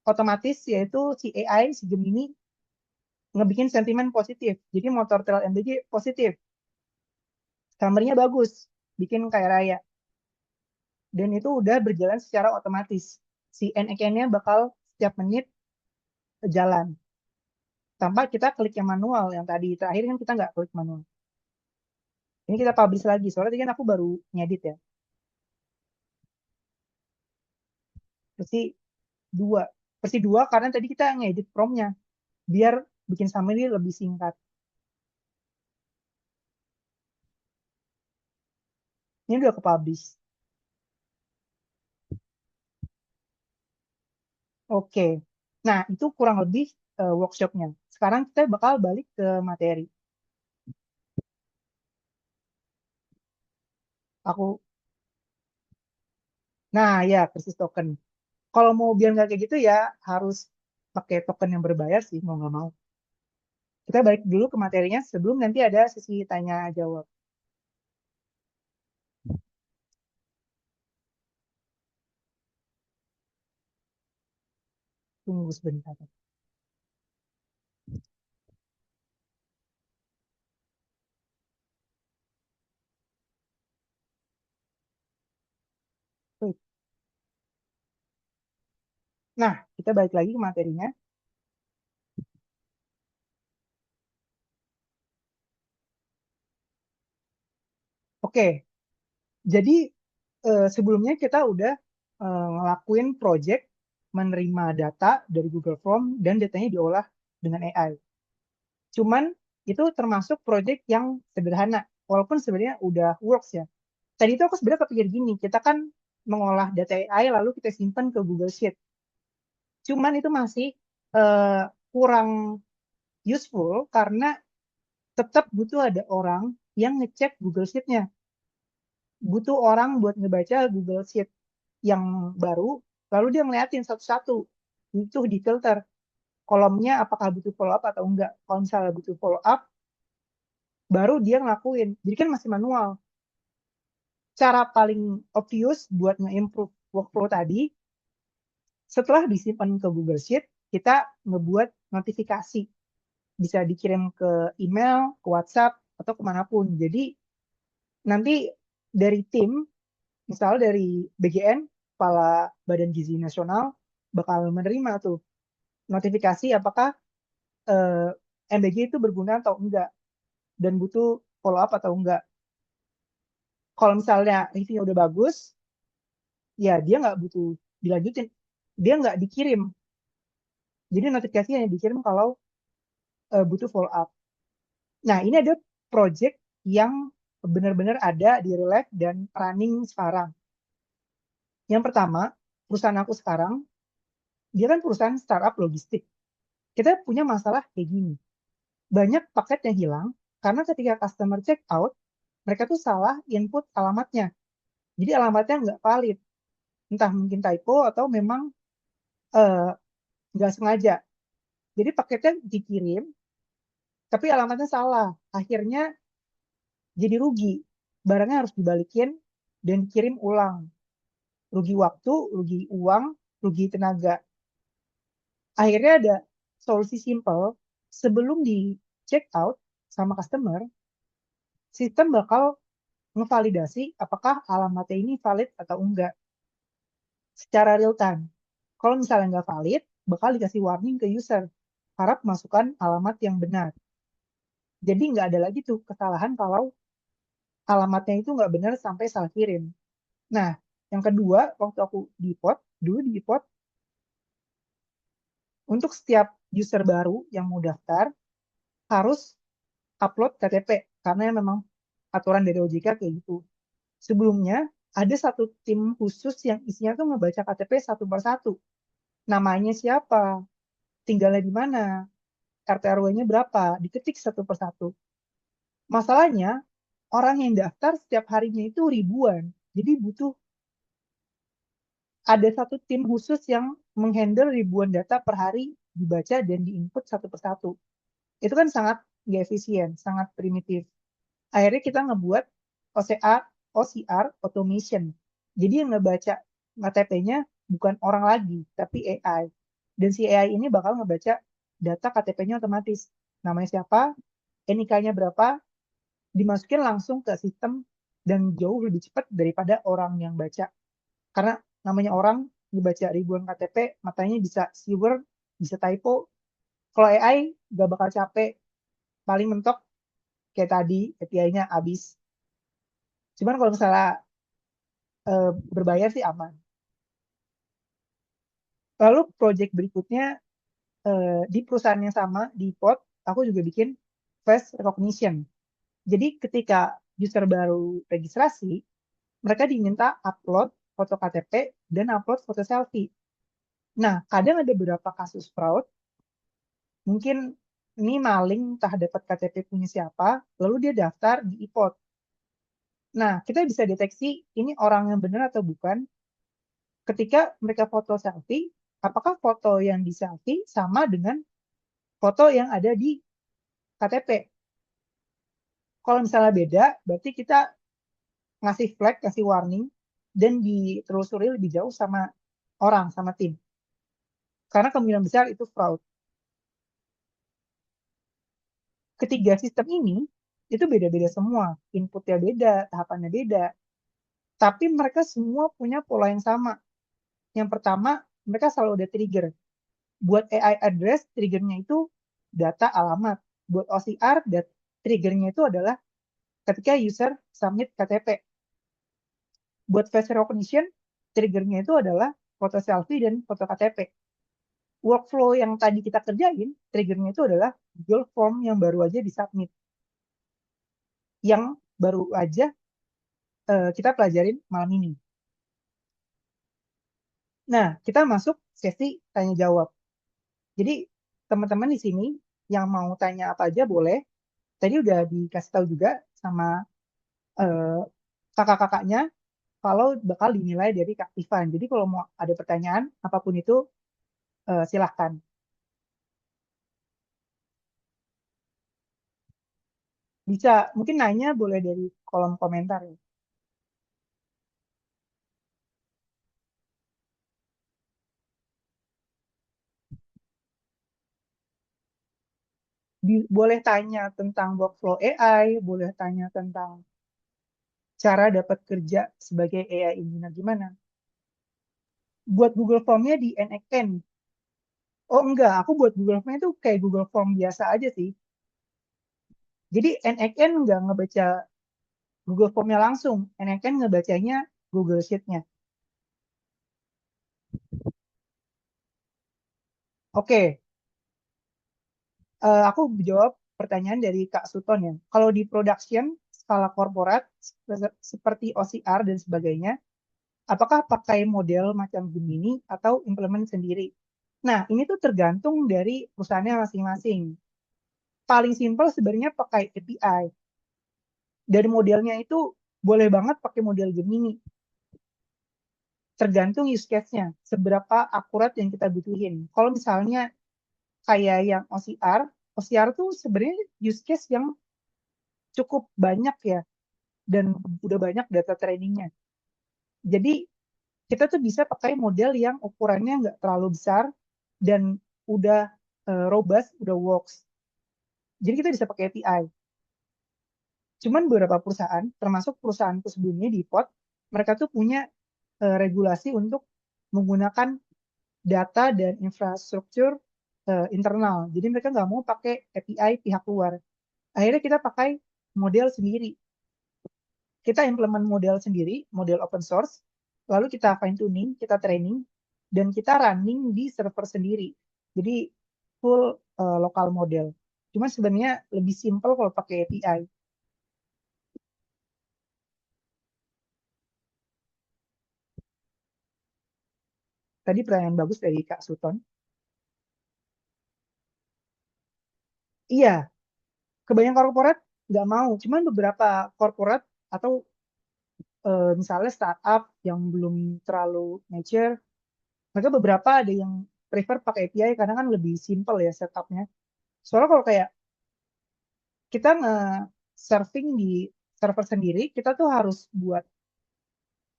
otomatis yaitu si AI, si Gemini ngebikin sentimen positif. Jadi motor trail MBG positif. Summary-nya bagus, bikin kayak raya. Dan itu udah berjalan secara otomatis. Si NXN-nya bakal setiap menit jalan. Tanpa kita klik yang manual. Yang tadi terakhir kan kita nggak klik manual. Ini kita publish lagi. Soalnya tadi kan aku baru ngedit ya. Versi 2. Versi 2 karena tadi kita ngedit prompt-nya. Biar bikin summary lebih singkat. Ini udah ke-publish. Oke. Nah, itu kurang lebih workshop-nya. Sekarang kita bakal balik ke materi. Nah, ya, krisis token. Kalau mau biar nggak kayak gitu ya, harus pakai token yang berbayar sih, mau nggak mau. Kita balik dulu ke materinya sebelum nanti ada sesi tanya-jawab. Tunggu sebentar. Nah, kita balik lagi ke materinya. Oke, jadi sebelumnya kita udah ngelakuin project menerima data dari Google Form dan datanya diolah dengan AI. Cuman itu termasuk project yang sederhana, walaupun sebenarnya udah works ya. Tadi itu aku sebenarnya kepikir gini, kita kan mengolah data AI lalu kita simpan ke Google Sheet. Cuman itu masih kurang useful karena tetap butuh ada orang yang ngecek Google Sheet-nya. Butuh orang buat ngebaca Google Sheet yang baru, lalu dia ngeliatin satu-satu. Itu difilter. Kolomnya apakah butuh follow up atau enggak. Kalau misalnya butuh follow up, baru dia ngelakuin. Jadi kan masih manual. Cara paling obvious buat nge-improve workflow tadi, setelah disimpan ke Google Sheet, kita ngebuat notifikasi. Bisa dikirim ke email, ke WhatsApp, atau kemanapun. Jadi nanti dari tim, misalnya dari BGN, Kepala Badan Gizi Nasional, bakal menerima tuh notifikasi apakah MBG itu berguna atau enggak, dan butuh follow up atau enggak. Kalau misalnya reviewnya udah bagus, ya dia nggak butuh dilanjutin, dia nggak dikirim. Jadi notifikasi hanya dikirim kalau butuh follow up. Nah, ini ada project yang benar-benar ada di real life dan running sekarang. Yang pertama, perusahaan aku sekarang, dia kan perusahaan startup logistik. Kita punya masalah kayak gini. Banyak paket yang hilang Karena ketika customer check out, mereka tuh salah input alamatnya. Jadi alamatnya nggak valid. Entah mungkin typo atau memang nggak sengaja. Jadi paketnya dikirim, tapi alamatnya salah. Akhirnya jadi rugi. Barangnya harus dibalikin dan dikirim ulang. Rugi waktu, rugi uang, rugi tenaga. Akhirnya ada solusi simple, sebelum di check out sama customer, sistem bakal ngevalidasi apakah alamatnya ini valid atau enggak secara real time. Kalau misalnya nggak valid, bakal dikasih warning ke user. Harap masukkan alamat yang benar. Jadi nggak ada lagi tuh kesalahan kalau alamatnya itu nggak benar sampai salah kirim. Nah, yang kedua, waktu aku dulu di pot, untuk setiap user baru yang mau daftar, harus upload KTP, karena memang aturan dari OJK kayak gitu. Sebelumnya, ada satu tim khusus yang isinya tuh ngebaca KTP satu per satu. Namanya siapa, tinggalnya di mana, RT RW-nya berapa, diketik satu per satu. Masalahnya, orang yang daftar setiap harinya itu ribuan. Jadi butuh ada satu tim khusus yang menghandle ribuan data per hari dibaca dan diinput satu persatu. Itu kan sangat nggak efisien, sangat primitif. Akhirnya kita ngebuat OCR automation. Jadi yang ngebaca KTP-nya bukan orang lagi, tapi AI. Dan si AI ini bakal ngebaca data KTP-nya otomatis. Namanya siapa, NIK-nya berapa, dimasukin langsung ke sistem dan jauh lebih cepat daripada orang yang baca. Karena namanya orang dibaca ribuan KTP, matanya bisa siwer, bisa typo. Kalau AI gak bakal capek, paling mentok kayak tadi API-nya habis. Cuman kalau misalnya berbayar sih aman. Lalu project berikutnya di perusahaan yang sama, di POT, aku juga bikin face recognition. Jadi ketika user baru registrasi, mereka diminta upload foto KTP dan upload foto selfie. Nah, kadang ada beberapa kasus fraud, mungkin ini maling entah dapat KTP punya siapa, lalu dia daftar di iPod. Nah, kita bisa deteksi ini orang yang benar atau bukan ketika mereka foto selfie, apakah foto yang di selfie sama dengan foto yang ada di KTP. Kalau misalnya beda, berarti kita ngasih flag, kasih warning, dan ditelusuri lebih jauh sama orang, sama tim. Karena kemungkinan besar itu fraud. Ketiga sistem ini itu beda-beda semua, inputnya beda, tahapannya beda. Tapi mereka semua punya pola yang sama. Yang pertama, mereka selalu ada trigger. Buat AI address, triggernya itu data alamat. Buat OCR, triggernya itu adalah ketika user submit KTP. Buat face recognition, triggernya itu adalah foto selfie dan foto KTP. Workflow yang tadi kita kerjain, triggernya itu adalah Google Form yang baru aja disubmit. Yang baru aja kita pelajarin malam ini. Nah, kita masuk sesi tanya jawab. Jadi, teman-teman di sini yang mau tanya apa aja boleh. Tadi udah dikasih tahu juga sama kakak-kakaknya kalau bakal dinilai dari keaktifan. Jadi, kalau mau ada pertanyaan, apapun itu, silahkan. Bisa, mungkin nanya boleh dari kolom komentar ya. Boleh tanya tentang workflow AI, boleh tanya tentang cara dapat kerja sebagai AI engineer gimana. Buat Google Form-nya di NXN. Oh enggak, aku buat Google Form itu kayak Google Form biasa aja sih. Jadi NXN nggak ngebaca Google Form-nya langsung, NXN ngebacanya Google Sheet-nya. Oke, aku jawab pertanyaan dari Kak Suton ya. Kalau di production, skala korporat, seperti OCR dan sebagainya, apakah pakai model macam Gemini atau implement sendiri? Nah, ini tuh tergantung dari perusahaannya masing-masing. paling simpel sebenarnya pakai API. Dari modelnya itu boleh banget pakai model Gemini. Tergantung use case-nya, seberapa akurat yang kita butuhin. Kalau misalnya kayak yang OCR tuh sebenarnya use case yang cukup banyak ya, dan udah banyak data trainingnya. Jadi kita tuh bisa pakai model yang ukurannya nggak terlalu besar dan udah robust, udah works. Jadi kita bisa pakai API. Cuman beberapa perusahaan, termasuk perusahaanku sebelumnya di Pot, mereka tuh punya regulasi untuk menggunakan data dan infrastruktur internal. Jadi mereka nggak mau pakai API pihak luar. Akhirnya kita pakai model sendiri. Kita implement model sendiri, model open source, lalu kita fine tuning, kita training, dan kita running di server sendiri. Jadi full lokal model. Cuma sebenarnya lebih simple kalau pakai API. Tadi pertanyaan bagus dari Kak Suton. Iya, kebanyakan korporat nggak mau. Cuman beberapa korporat atau misalnya startup yang belum terlalu mature, mereka beberapa ada yang prefer pakai API karena kan lebih simple ya setupnya. Soalnya kalau kayak kita nge-surfing di server sendiri, kita tuh harus buat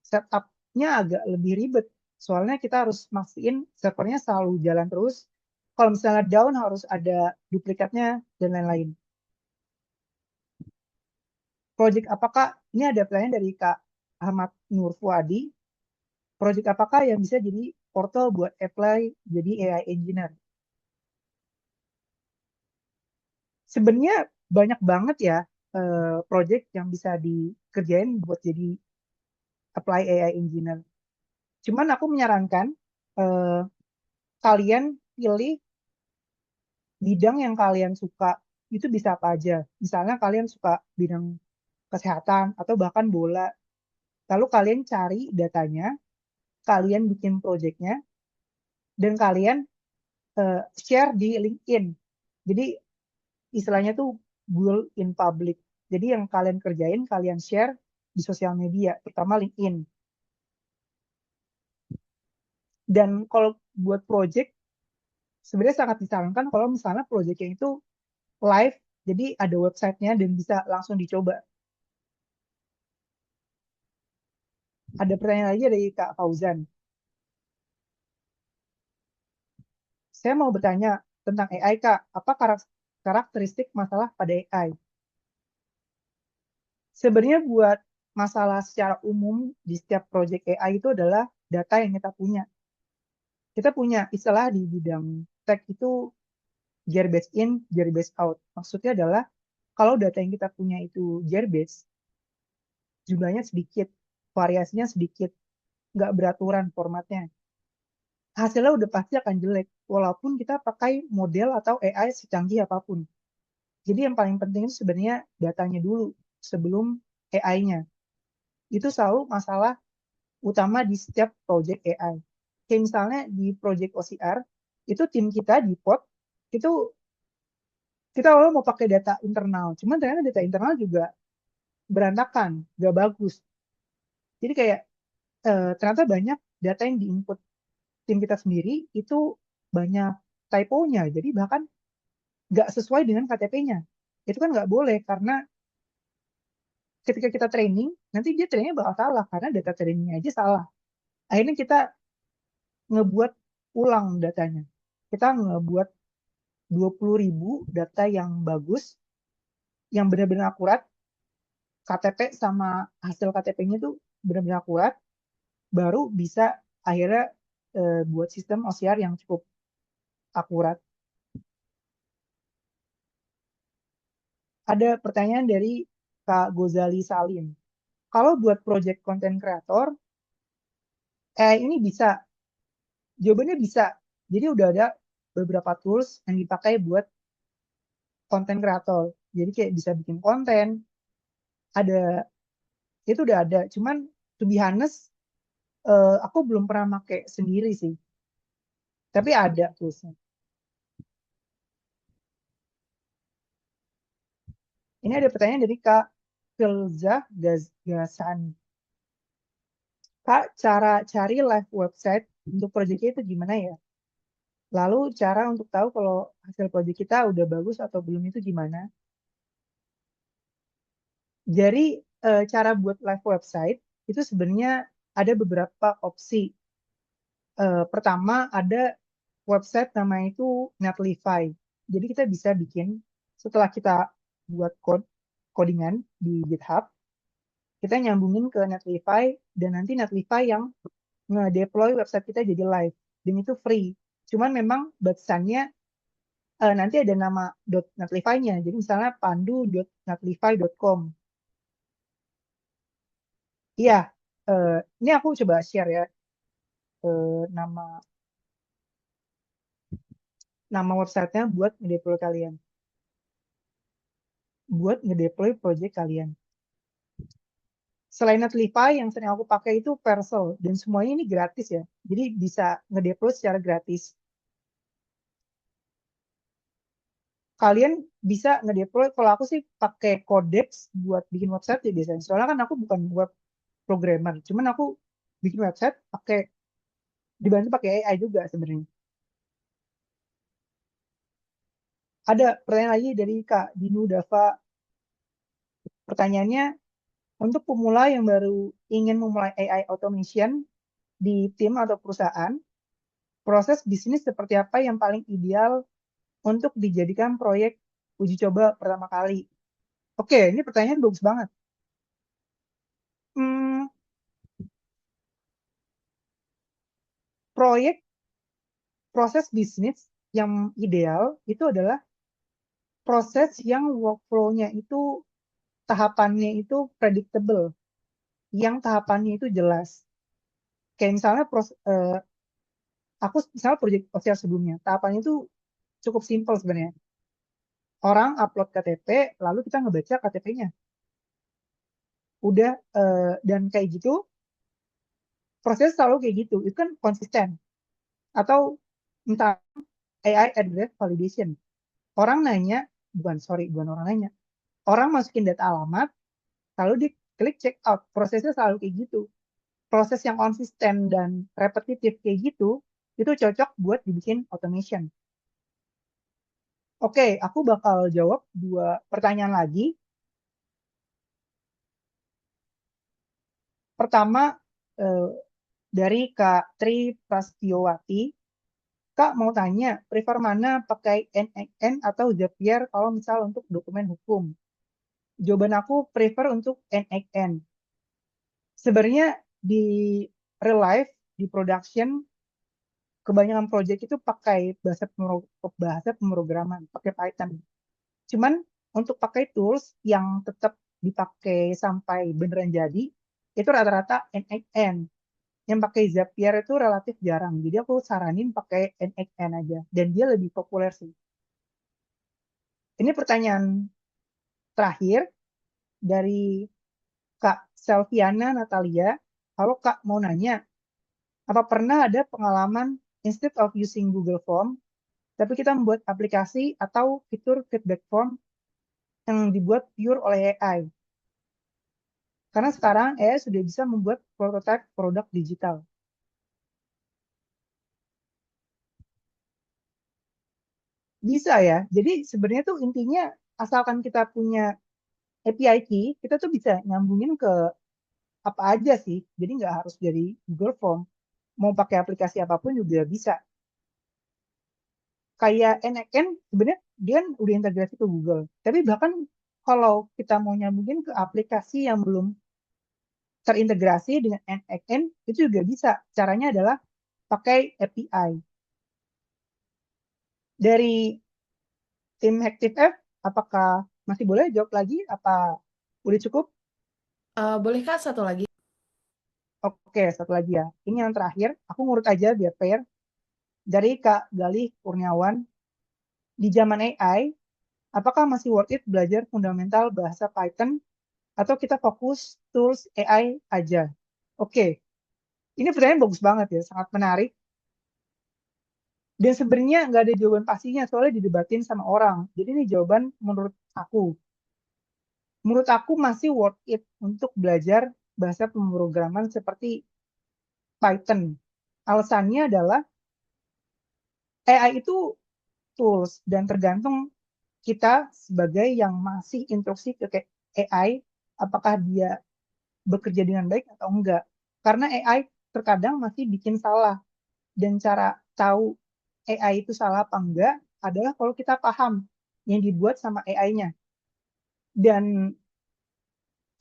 setupnya agak lebih ribet. Soalnya kita harus mastiin servernya selalu jalan terus. Kalau misalnya down harus ada duplikatnya dan lain-lain. Project apakah, ini ada pertanyaan dari Kak Ahmad Nur Fuadi, project apakah yang bisa jadi portal buat apply jadi AI engineer? Sebenarnya banyak banget ya project yang bisa dikerjain buat jadi apply AI engineer. Cuman aku menyarankan eh, kalian pilih bidang yang kalian suka, itu bisa apa aja. Misalnya kalian suka bidang kesehatan atau bahkan bola. Lalu kalian cari datanya, kalian bikin projectnya, dan kalian share di LinkedIn. Jadi istilahnya tuh build in public. Jadi yang kalian kerjain, kalian share di sosial media, terutama LinkedIn. Dan kalau buat project, sebenarnya sangat disarankan kalau misalnya projectnya itu live, jadi ada websitenya dan bisa langsung dicoba. Ada pertanyaan lagi dari Kak Fauzan. Saya mau bertanya tentang AI, Kak. Apa karakteristik masalah pada AI? Sebenarnya buat masalah secara umum di setiap project AI itu adalah data yang kita punya. Kita punya istilah di bidang tech itu gear based in, gear based out. Maksudnya adalah kalau data yang kita punya itu gear based, jumlahnya sedikit, variasinya sedikit, nggak beraturan formatnya. Hasilnya udah pasti akan jelek, walaupun kita pakai model atau AI secanggih apapun. Jadi yang paling penting itu sebenarnya datanya dulu sebelum AI-nya. Itu selalu masalah utama di setiap project AI. Kayak misalnya di project OCR, itu tim kita di POT, itu kita awalnya mau pakai data internal. Cuman ternyata data internal juga berantakan, gak bagus. Jadi kayak ternyata banyak data yang diinput tim kita sendiri itu banyak typo-nya. Jadi bahkan nggak sesuai dengan KTP-nya. Itu kan nggak boleh karena ketika kita training, nanti dia trainingnya bakal salah karena data trainingnya aja salah. Akhirnya kita ngebuat ulang datanya. Kita ngebuat 20.000 data yang bagus, yang benar-benar akurat, KTP sama hasil KTP-nya tuh benar-benar akurat, baru bisa akhirnya buat sistem OCR yang cukup akurat. Ada pertanyaan dari Kak Gozali Salim. Kalau buat project content creator, ini bisa. Jawabannya bisa. Jadi udah ada beberapa tools yang dipakai buat content creator. Jadi kayak bisa bikin konten, ada itu udah ada. Cuman to be honest, aku belum pernah pakai sendiri sih. Tapi ada toolsnya. Ini ada pertanyaan dari Kak Filzah Gasani. Kak, cara cari live website untuk proyeknya itu gimana ya? Lalu cara untuk tahu kalau hasil proyek kita udah bagus atau belum itu gimana? Jadi cara buat live website itu sebenarnya ada beberapa opsi. Pertama ada website namanya itu Netlify. Jadi kita bisa bikin setelah kita buat codingan di GitHub, kita nyambungin ke Netlify dan nanti Netlify yang nge-deploy website kita jadi live. Dan itu free. Cuman memang batasannya nanti ada nama .netlify-nya. Jadi misalnya pandu.netlify.com. Iya, ini aku coba share ya nama websitenya buat ngedeploy kalian. Buat ngedeploy project kalian. Selain Netlify, yang sering aku pakai itu Vercel. Dan semuanya ini gratis ya. Jadi bisa ngedeploy secara gratis. Kalian bisa ngedeploy, kalau aku sih pakai Codex buat bikin website ya biasanya. Soalnya kan aku bukan web programmer. Cuman aku bikin website dibantu pakai AI juga sebenarnya. Ada pertanyaan lagi dari Kak Dinu Dava. Pertanyaannya, untuk pemula yang baru ingin memulai AI automation di tim atau perusahaan, proses bisnis seperti apa yang paling ideal untuk dijadikan proyek uji coba pertama kali? Oke, ini pertanyaan bagus banget. Hmm, proses bisnis yang ideal itu adalah proses yang workflow-nya itu tahapannya itu predictable, yang tahapannya itu jelas. Kayak misalnya aku misalnya proyek sosial sebelumnya, tahapannya itu cukup simpel sebenarnya. Orang upload KTP, lalu kita ngebaca KTP-nya. Udah, dan kayak gitu, proses selalu kayak gitu. Itu kan konsisten. Atau entah AI address validation. Orang nanya, bukan orang nanya. Orang masukin data alamat, lalu diklik check out. Prosesnya selalu kayak gitu. Proses yang konsisten dan repetitif kayak gitu, itu cocok buat dibikin automation. Oke, aku bakal jawab 2 pertanyaan lagi. Pertama, dari Kak Tri Prastiowati. Kak mau tanya, prefer mana pakai NXN atau Zapier kalau misal untuk dokumen hukum? Jawaban aku prefer untuk NXN. Sebenarnya di real life, di production, kebanyakan project itu pakai bahasa pemrograman, pakai Python. Cuman untuk pakai tools yang tetap dipakai sampai beneran jadi, itu rata-rata NXN. Yang pakai Zapier itu relatif jarang. Jadi aku saranin pakai NXN aja. Dan dia lebih populer sih. Ini pertanyaan terakhir dari Kak Selviana Natalia. Kalau Kak mau nanya, apa pernah ada pengalaman instead of using Google Form, tapi kita membuat aplikasi atau fitur feedback form yang dibuat pure oleh AI? Karena sekarang AI sudah bisa membuat prototipe produk digital. Bisa ya. Jadi sebenarnya tuh intinya asalkan kita punya API key, kita tuh bisa nyambungin ke apa aja sih. Jadi nggak harus dari Google Form. Mau pakai aplikasi apapun juga bisa. Kayak NXN sebenarnya dia kan udah integrasi ke Google. Tapi bahkan kalau kita mau nyambungin ke aplikasi yang belum terintegrasi dengan NXN, itu juga bisa. Caranya adalah pakai API. Dari tim ActiveF, apakah masih boleh jawab lagi? Apa udah cukup? Boleh Kak satu lagi? Oke, satu lagi ya. Ini yang terakhir. Aku ngurut aja biar fair. Dari Kak Galih Kurniawan. Di zaman AI, apakah masih worth it belajar fundamental bahasa Python atau kita fokus tools AI aja? Oke, ini pertanyaan bagus banget ya, sangat menarik. Dan sebenarnya nggak ada jawaban pastinya, soalnya didebatin sama orang. Jadi ini jawaban menurut aku. menurut aku masih worth it untuk belajar bahasa pemrograman seperti Python. Alasannya adalah AI itu tools dan tergantung kita sebagai yang masih instruksi ke AI, apakah dia bekerja dengan baik atau enggak. Karena AI terkadang masih bikin salah. Dan cara tahu AI itu salah apa enggak adalah kalau kita paham yang dibuat sama AI-nya. Dan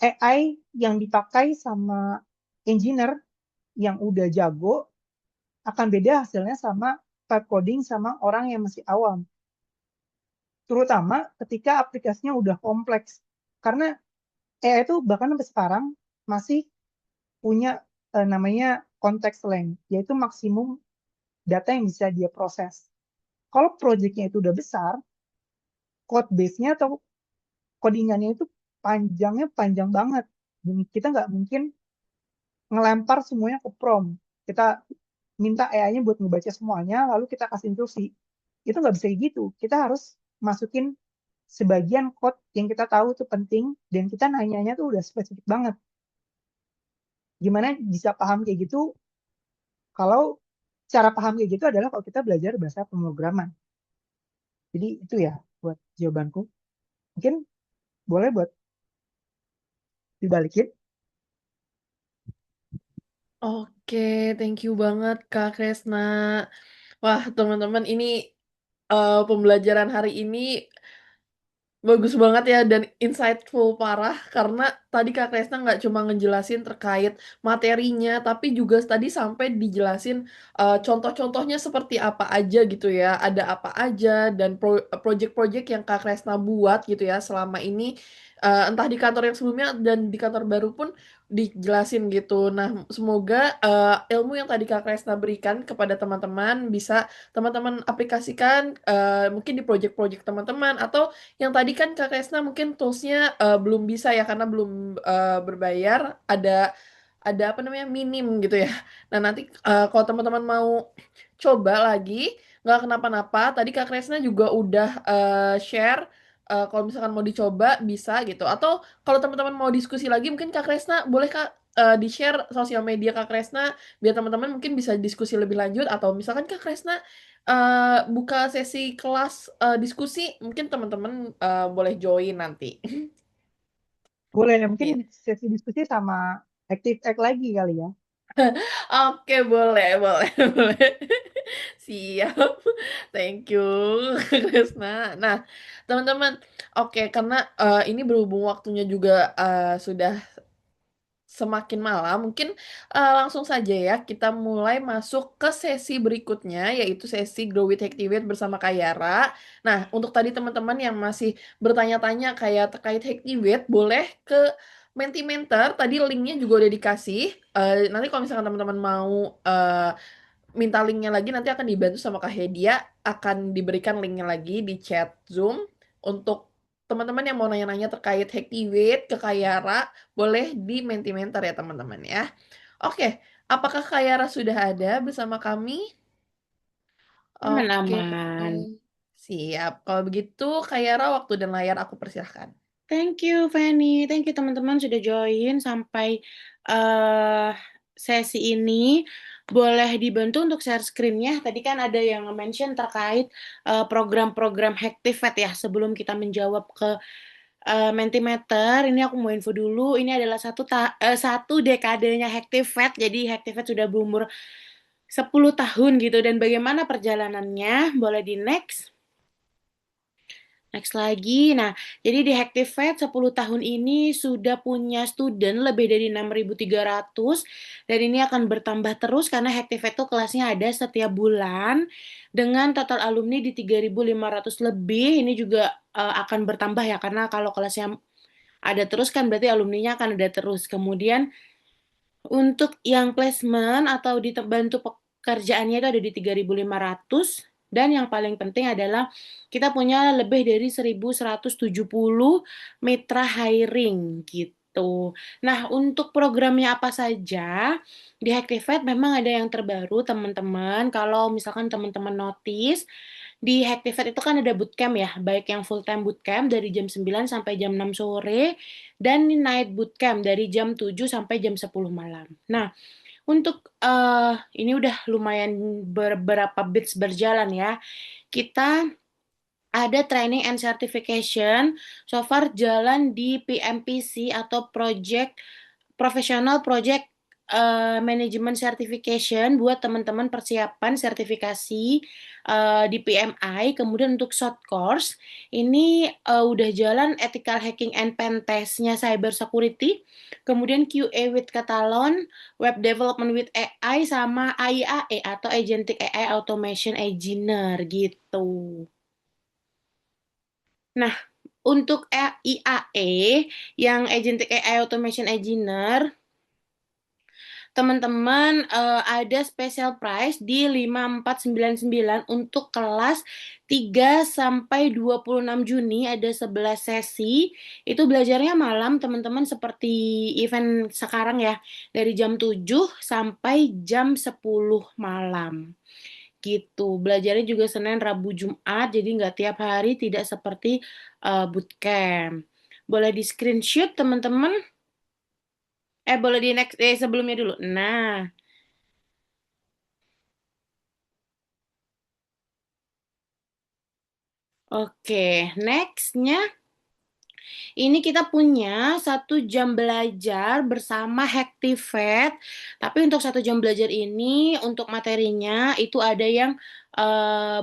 AI yang dipakai sama engineer yang udah jago akan beda hasilnya sama vibe coding sama orang yang masih awam. Terutama ketika aplikasinya udah kompleks. Karena AI itu bahkan sampai sekarang masih punya namanya context length, yaitu maksimum data yang bisa dia proses. Kalau proyeknya itu udah besar, code base-nya atau codingannya itu panjangnya panjang banget. Dan kita nggak mungkin ngelempar semuanya ke prompt. Kita minta AI-nya buat ngebaca semuanya, lalu kita kasih instruksi. Itu nggak bisa gitu. Kita harus masukin sebagian code yang kita tahu itu penting, dan kita nanyanya tuh udah spesifik banget. Gimana bisa paham kayak gitu? Kalau cara paham kayak gitu adalah kalau kita belajar bahasa pemrograman. Jadi itu ya buat jawabanku. Mungkin boleh buat dibalikin. Oke, thank you banget Kak Kresna. Wah, teman-teman, ini pembelajaran hari ini bagus banget ya dan insightful parah karena tadi Kak Kresna nggak cuma ngejelasin terkait materinya tapi juga tadi sampai dijelasin contoh-contohnya seperti apa aja gitu ya, ada apa aja dan project-project yang Kak Kresna buat gitu ya selama ini entah di kantor yang sebelumnya dan di kantor baru pun dijelasin gitu. Nah, semoga ilmu yang tadi Kak Kresna berikan kepada teman-teman bisa teman-teman aplikasikan mungkin di project-project teman-teman atau yang tadi kan Kak Kresna mungkin toolsnya belum bisa ya karena belum berbayar, ada apa namanya minim gitu ya. Nah nanti kalau teman-teman mau coba lagi nggak kenapa-napa, tadi Kak Kresna juga udah share kalau misalkan mau dicoba bisa gitu. Atau kalau teman-teman mau diskusi lagi mungkin Kak Kresna boleh Kak di-share sosial media Kak Kresna biar teman-teman mungkin bisa diskusi lebih lanjut atau misalkan Kak Kresna buka sesi kelas diskusi, mungkin teman-teman boleh join nanti. Boleh ya, mungkin Gitu. sesi diskusi sama Active Act lagi kali ya. Oke, boleh, boleh, boleh. Siap. Thank you, Krisna. Nah, teman-teman, oke, karena ini berhubung waktunya juga sudah semakin malam, mungkin langsung saja ya kita mulai masuk ke sesi berikutnya, yaitu sesi Grow with Hacktivate bersama Kak Yara. Nah, untuk tadi teman-teman yang masih bertanya-tanya kayak terkait Hacktivate, boleh ke Mentimentor, tadi linknya juga udah dikasih. Nanti kalau misalkan teman-teman mau minta linknya lagi, nanti akan dibantu sama Kak Hedia, akan diberikan linknya lagi di chat Zoom untuk teman-teman yang mau nanya-nanya terkait Hacktivate ke Kak Yara, boleh di Mentimentor ya teman-teman ya. Oke, apakah Kak Yara sudah ada bersama kami? Oke, Aman-aman. siap. Kalau begitu, Kak Yara, waktu dan layar aku persilahkan. Thank you, Fanny. Thank you, teman-teman, sudah join sampai eh sesi ini. Boleh dibantu untuk share screen-nya. Tadi kan ada yang mention terkait program-program Hacktivate ya. Sebelum kita menjawab ke Mentimeter, ini aku mau info dulu. Ini adalah satu dekadenya Hacktivate. Jadi Hacktivate sudah berumur 10 tahun gitu. Dan bagaimana perjalanannya? Boleh di next. Next lagi. Nah, jadi di Hacktivate 10 tahun ini sudah punya student lebih dari 6.300 dan ini akan bertambah terus karena Hacktivate itu kelasnya ada setiap bulan dengan total alumni di 3.500 lebih. Ini juga akan bertambah ya karena kalau kelasnya ada terus kan berarti alumninya akan ada terus. Kemudian untuk yang placement atau dibantu pekerjaannya itu ada di 3.500 dan yang paling penting adalah kita punya lebih dari 1.170 mitra hiring gitu. Nah, untuk programnya apa saja? Di Hacktivate memang ada yang terbaru teman-teman. Kalau misalkan teman-teman notice Di Hacktivate itu kan ada bootcamp ya, baik yang full time bootcamp dari jam 9 sampai jam 6 sore, dan night bootcamp dari jam 7 sampai jam 10 malam. Nah, untuk ini udah lumayan beberapa bits berjalan ya. Kita ada training and certification, so far jalan di PMPC atau Professional Project Management Certification buat teman-teman persiapan sertifikasi di PMI. Kemudian untuk short course, ini udah jalan Ethical Hacking and Pen Test-nya Cyber Security, kemudian QA with Catalan, Web Development with AI, sama AIAE atau Agentic AI Automation Engineer gitu. Nah, untuk IAE yang Agentic AI Automation Engineer, teman-teman ada special price di 5499 untuk kelas 3 sampai 26 Juni, ada 11 sesi. Itu belajarnya malam, teman-teman, seperti event sekarang ya, dari jam 7 sampai jam 10 malam. Gitu. Belajarnya juga Senin, Rabu, Jumat, jadi nggak tiap hari, tidak seperti bootcamp. Boleh di screenshot, teman-teman. Boleh di next, sebelumnya dulu. Nah, oke, nextnya ini kita punya 1 jam belajar bersama Hacktivate. Tapi untuk 1 jam belajar ini, untuk materinya itu ada yang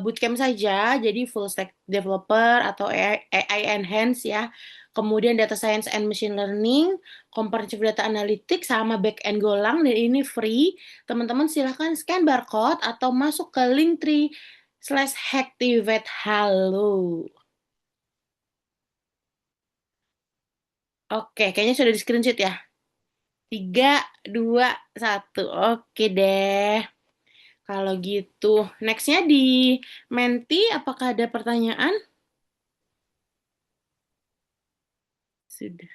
bootcamp saja, jadi full stack developer atau AI enhance ya. Kemudian data science and machine learning, comparative data analytics, sama back end Golang, dan ini free. Teman-teman silahkan scan barcode atau masuk ke linktree/Hacktivate. Halo. Oke, kayaknya sudah di screenshot ya. 3, 2, 1. Oke deh. Kalau gitu, nextnya di Menti, apakah ada pertanyaan? Sudah.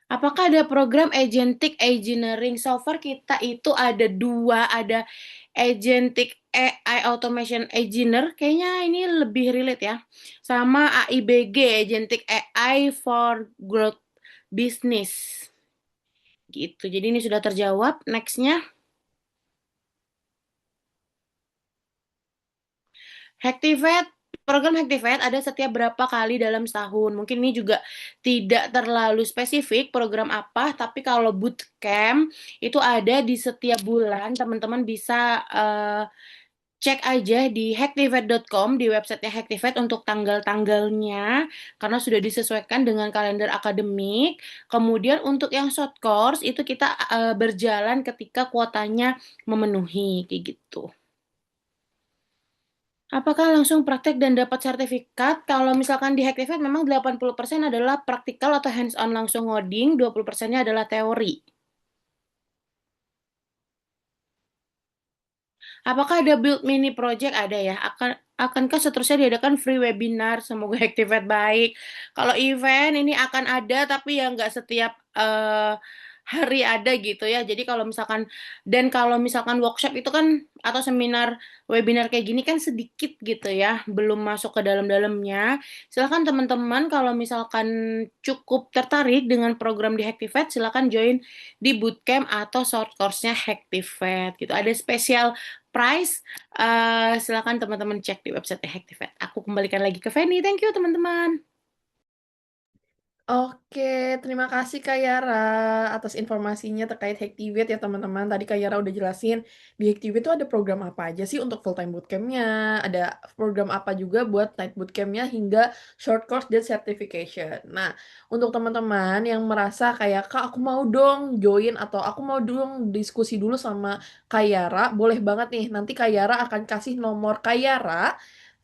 Apakah ada program agentic engineering? So far kita itu ada 2, ada agentic AI automation engineer, kayaknya ini lebih relate ya, sama AIBG, agentic AI for growth business. Gitu. Jadi ini sudah terjawab. Nextnya, Hacktivate. Program Hacktivate ada setiap berapa kali dalam setahun. Mungkin ini juga tidak terlalu spesifik program apa, tapi kalau bootcamp itu ada di setiap bulan. Teman-teman bisa cek aja di hacktivate.com, di websitenya Hacktivate untuk tanggal-tanggalnya, karena sudah disesuaikan dengan kalender akademik. Kemudian untuk yang short course, itu kita berjalan ketika kuotanya memenuhi, kayak gitu. Apakah langsung praktek dan dapat sertifikat? Kalau misalkan di Hacktivate memang 80% adalah praktikal atau hands-on langsung ngoding, 20%-nya adalah teori. Apakah ada build mini project? Ada ya. Akankah seterusnya diadakan free webinar? Semoga Activate baik. Kalau event ini akan ada, tapi ya nggak setiap hari ada gitu ya. Jadi kalau misalkan workshop itu kan, atau seminar, webinar kayak gini kan sedikit gitu ya, belum masuk ke dalam-dalamnya. Silahkan teman-teman kalau misalkan cukup tertarik dengan program di Hacktivate, silahkan join di bootcamp atau short course-nya Hacktivate gitu. Ada spesial price, silakan teman-teman cek di website Hacktivate. Aku kembalikan lagi ke Feni. Thank you teman-teman. Oke, terima kasih Kak Yara atas informasinya terkait Hacktivate ya teman-teman. Tadi Kak Yara udah jelasin di Hacktivate itu ada program apa aja sih untuk full time bootcampnya, ada program apa juga buat night bootcampnya hingga short course dan certification. Nah, untuk teman-teman yang merasa kayak Kak aku mau dong join atau aku mau dong diskusi dulu sama Kak Yara, boleh banget nih. Nanti Kak Yara akan kasih nomor Kak Yara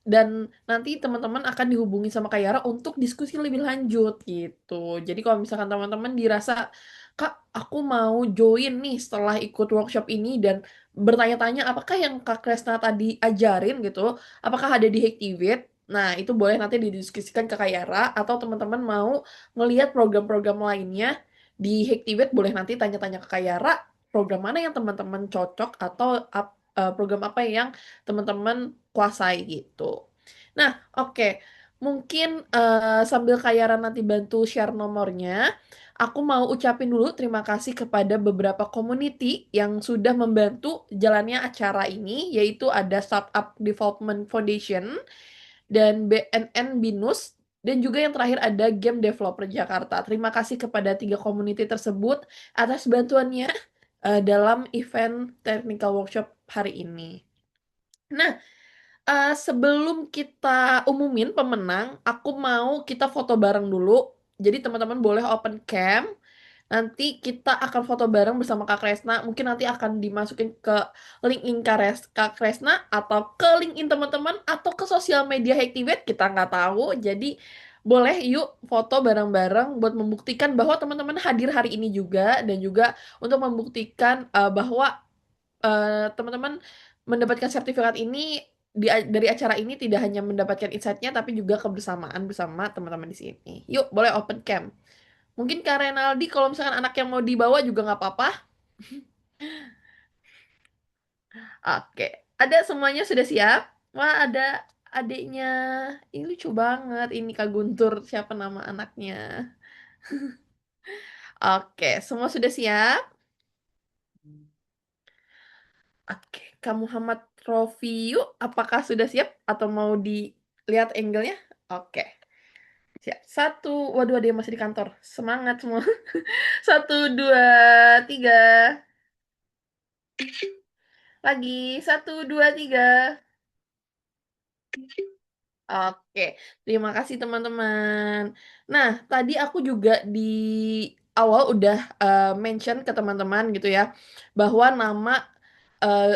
dan nanti teman-teman akan dihubungi sama Kak Yara untuk diskusi lebih lanjut gitu. Jadi kalau misalkan teman-teman dirasa, Kak, aku mau join nih setelah ikut workshop ini dan bertanya-tanya apakah yang Kak Kresna tadi ajarin gitu, apakah ada di Hacktivate? Nah, itu boleh nanti didiskusikan ke Kak Yara atau teman-teman mau ngelihat program-program lainnya di Hacktivate boleh nanti tanya-tanya ke Kak Yara. program mana yang teman-teman cocok atau program apa yang teman-teman kuasai gitu. Nah, oke. Mungkin sambil Kak Yara nanti bantu share nomornya, aku mau ucapin dulu terima kasih kepada beberapa community yang sudah membantu jalannya acara ini, yaitu ada Startup Development Foundation dan BNN Binus, dan juga yang terakhir ada Game Developer Jakarta. Terima kasih kepada 3 community tersebut atas bantuannya dalam event technical workshop hari ini. Nah, sebelum kita umumin pemenang, aku mau kita foto bareng dulu. Jadi teman-teman boleh open cam. Nanti kita akan foto bareng bersama Kak Kresna. Mungkin nanti akan dimasukin ke LinkedIn Kak Kresna atau ke LinkedIn teman-teman atau ke sosial media Hacktivate. Kita nggak tahu. Jadi boleh yuk foto bareng-bareng buat membuktikan bahwa teman-teman hadir hari ini juga, dan juga untuk membuktikan bahwa teman-teman mendapatkan sertifikat ini dari acara ini tidak hanya mendapatkan insight-nya tapi juga kebersamaan bersama teman-teman di sini. Yuk, boleh open cam. Mungkin Kak Renaldi kalau misalkan anak yang mau dibawa juga nggak apa-apa. Oke, ada semuanya sudah siap? Wah, ada adiknya. Ini lucu banget. Ini Kak Guntur, siapa nama anaknya? Oke, semua sudah siap? Oke, Kak Muhammad Rofiu, apakah sudah siap atau mau dilihat angle-nya? Oke, siap. Satu, waduh ada yang masih di kantor. Semangat semua. Satu, dua, tiga. Lagi, satu, dua, tiga. Oke, terima kasih teman-teman. Nah, tadi aku juga di awal udah mention ke teman-teman gitu ya, bahwa nama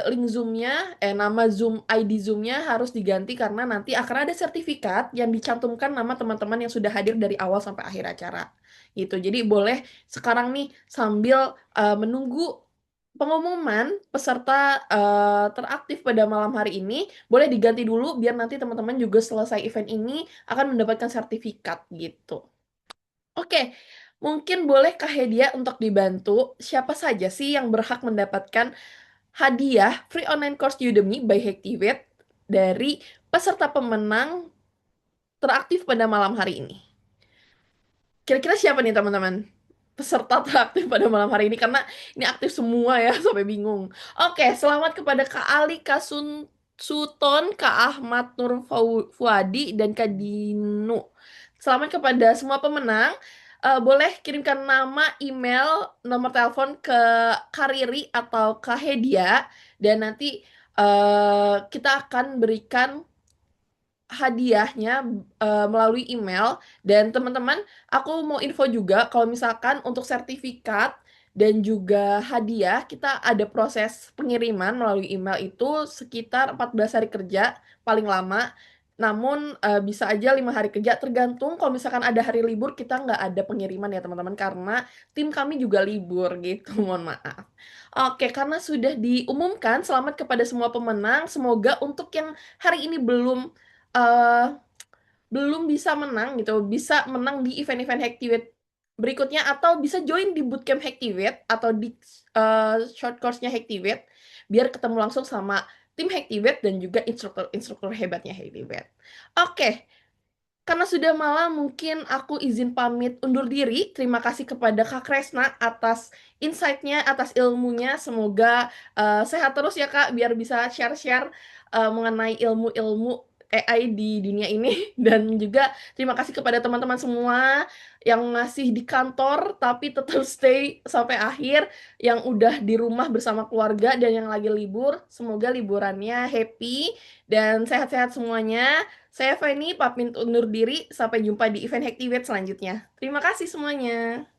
link Zoom-nya, nama Zoom ID Zoom-nya harus diganti karena nanti akan ada sertifikat yang dicantumkan nama teman-teman yang sudah hadir dari awal sampai akhir acara. Gitu. Jadi boleh sekarang nih sambil menunggu pengumuman peserta teraktif pada malam hari ini, boleh diganti dulu biar nanti teman-teman juga selesai event ini akan mendapatkan sertifikat gitu. Oke, mungkin boleh Kak Hedia untuk dibantu, siapa saja sih yang berhak mendapatkan hadiah free online course Udemy by Hacktivate dari peserta pemenang teraktif pada malam hari ini? Kira-kira siapa nih teman-teman? Peserta teraktif pada malam hari ini, karena ini aktif semua ya, sampai bingung. Oke, selamat kepada Kak Ali, Kak Suton, Kak Ahmad Nur Fuadi, dan Kak Dinu. Selamat kepada semua pemenang. Boleh kirimkan nama, email, nomor telepon ke Kariri atau Kak Hedia, dan nanti kita akan berikan hadiahnya melalui email. Dan teman-teman, aku mau info juga kalau misalkan untuk sertifikat dan juga hadiah kita ada proses pengiriman melalui email itu sekitar 14 hari kerja paling lama. Namun bisa aja 5 hari kerja, tergantung kalau misalkan ada hari libur kita nggak ada pengiriman ya teman-teman, karena tim kami juga libur gitu, mohon maaf. Oke, karena sudah diumumkan, selamat kepada semua pemenang. Semoga untuk yang hari ini eh, belum bisa menang gitu, bisa menang di event-event Hacktivate berikutnya, atau bisa join di bootcamp Hacktivate atau di short course-nya Hacktivate biar ketemu langsung sama tim Hacktivate dan juga instruktur-instruktur hebatnya Hacktivate. Oke, karena sudah malam mungkin aku izin pamit undur diri. Terima kasih kepada Kak Kresna atas insight-nya, atas ilmunya. Semoga sehat terus ya Kak, biar bisa share-share mengenai ilmu-ilmu AI di dunia ini. Dan juga terima kasih kepada teman-teman semua yang masih di kantor tapi tetap stay sampai akhir, yang udah di rumah bersama keluarga dan yang lagi libur. Semoga liburannya happy dan sehat-sehat semuanya. Saya Feni, pamit undur diri. Sampai jumpa di event Hacktivate selanjutnya. Terima kasih semuanya.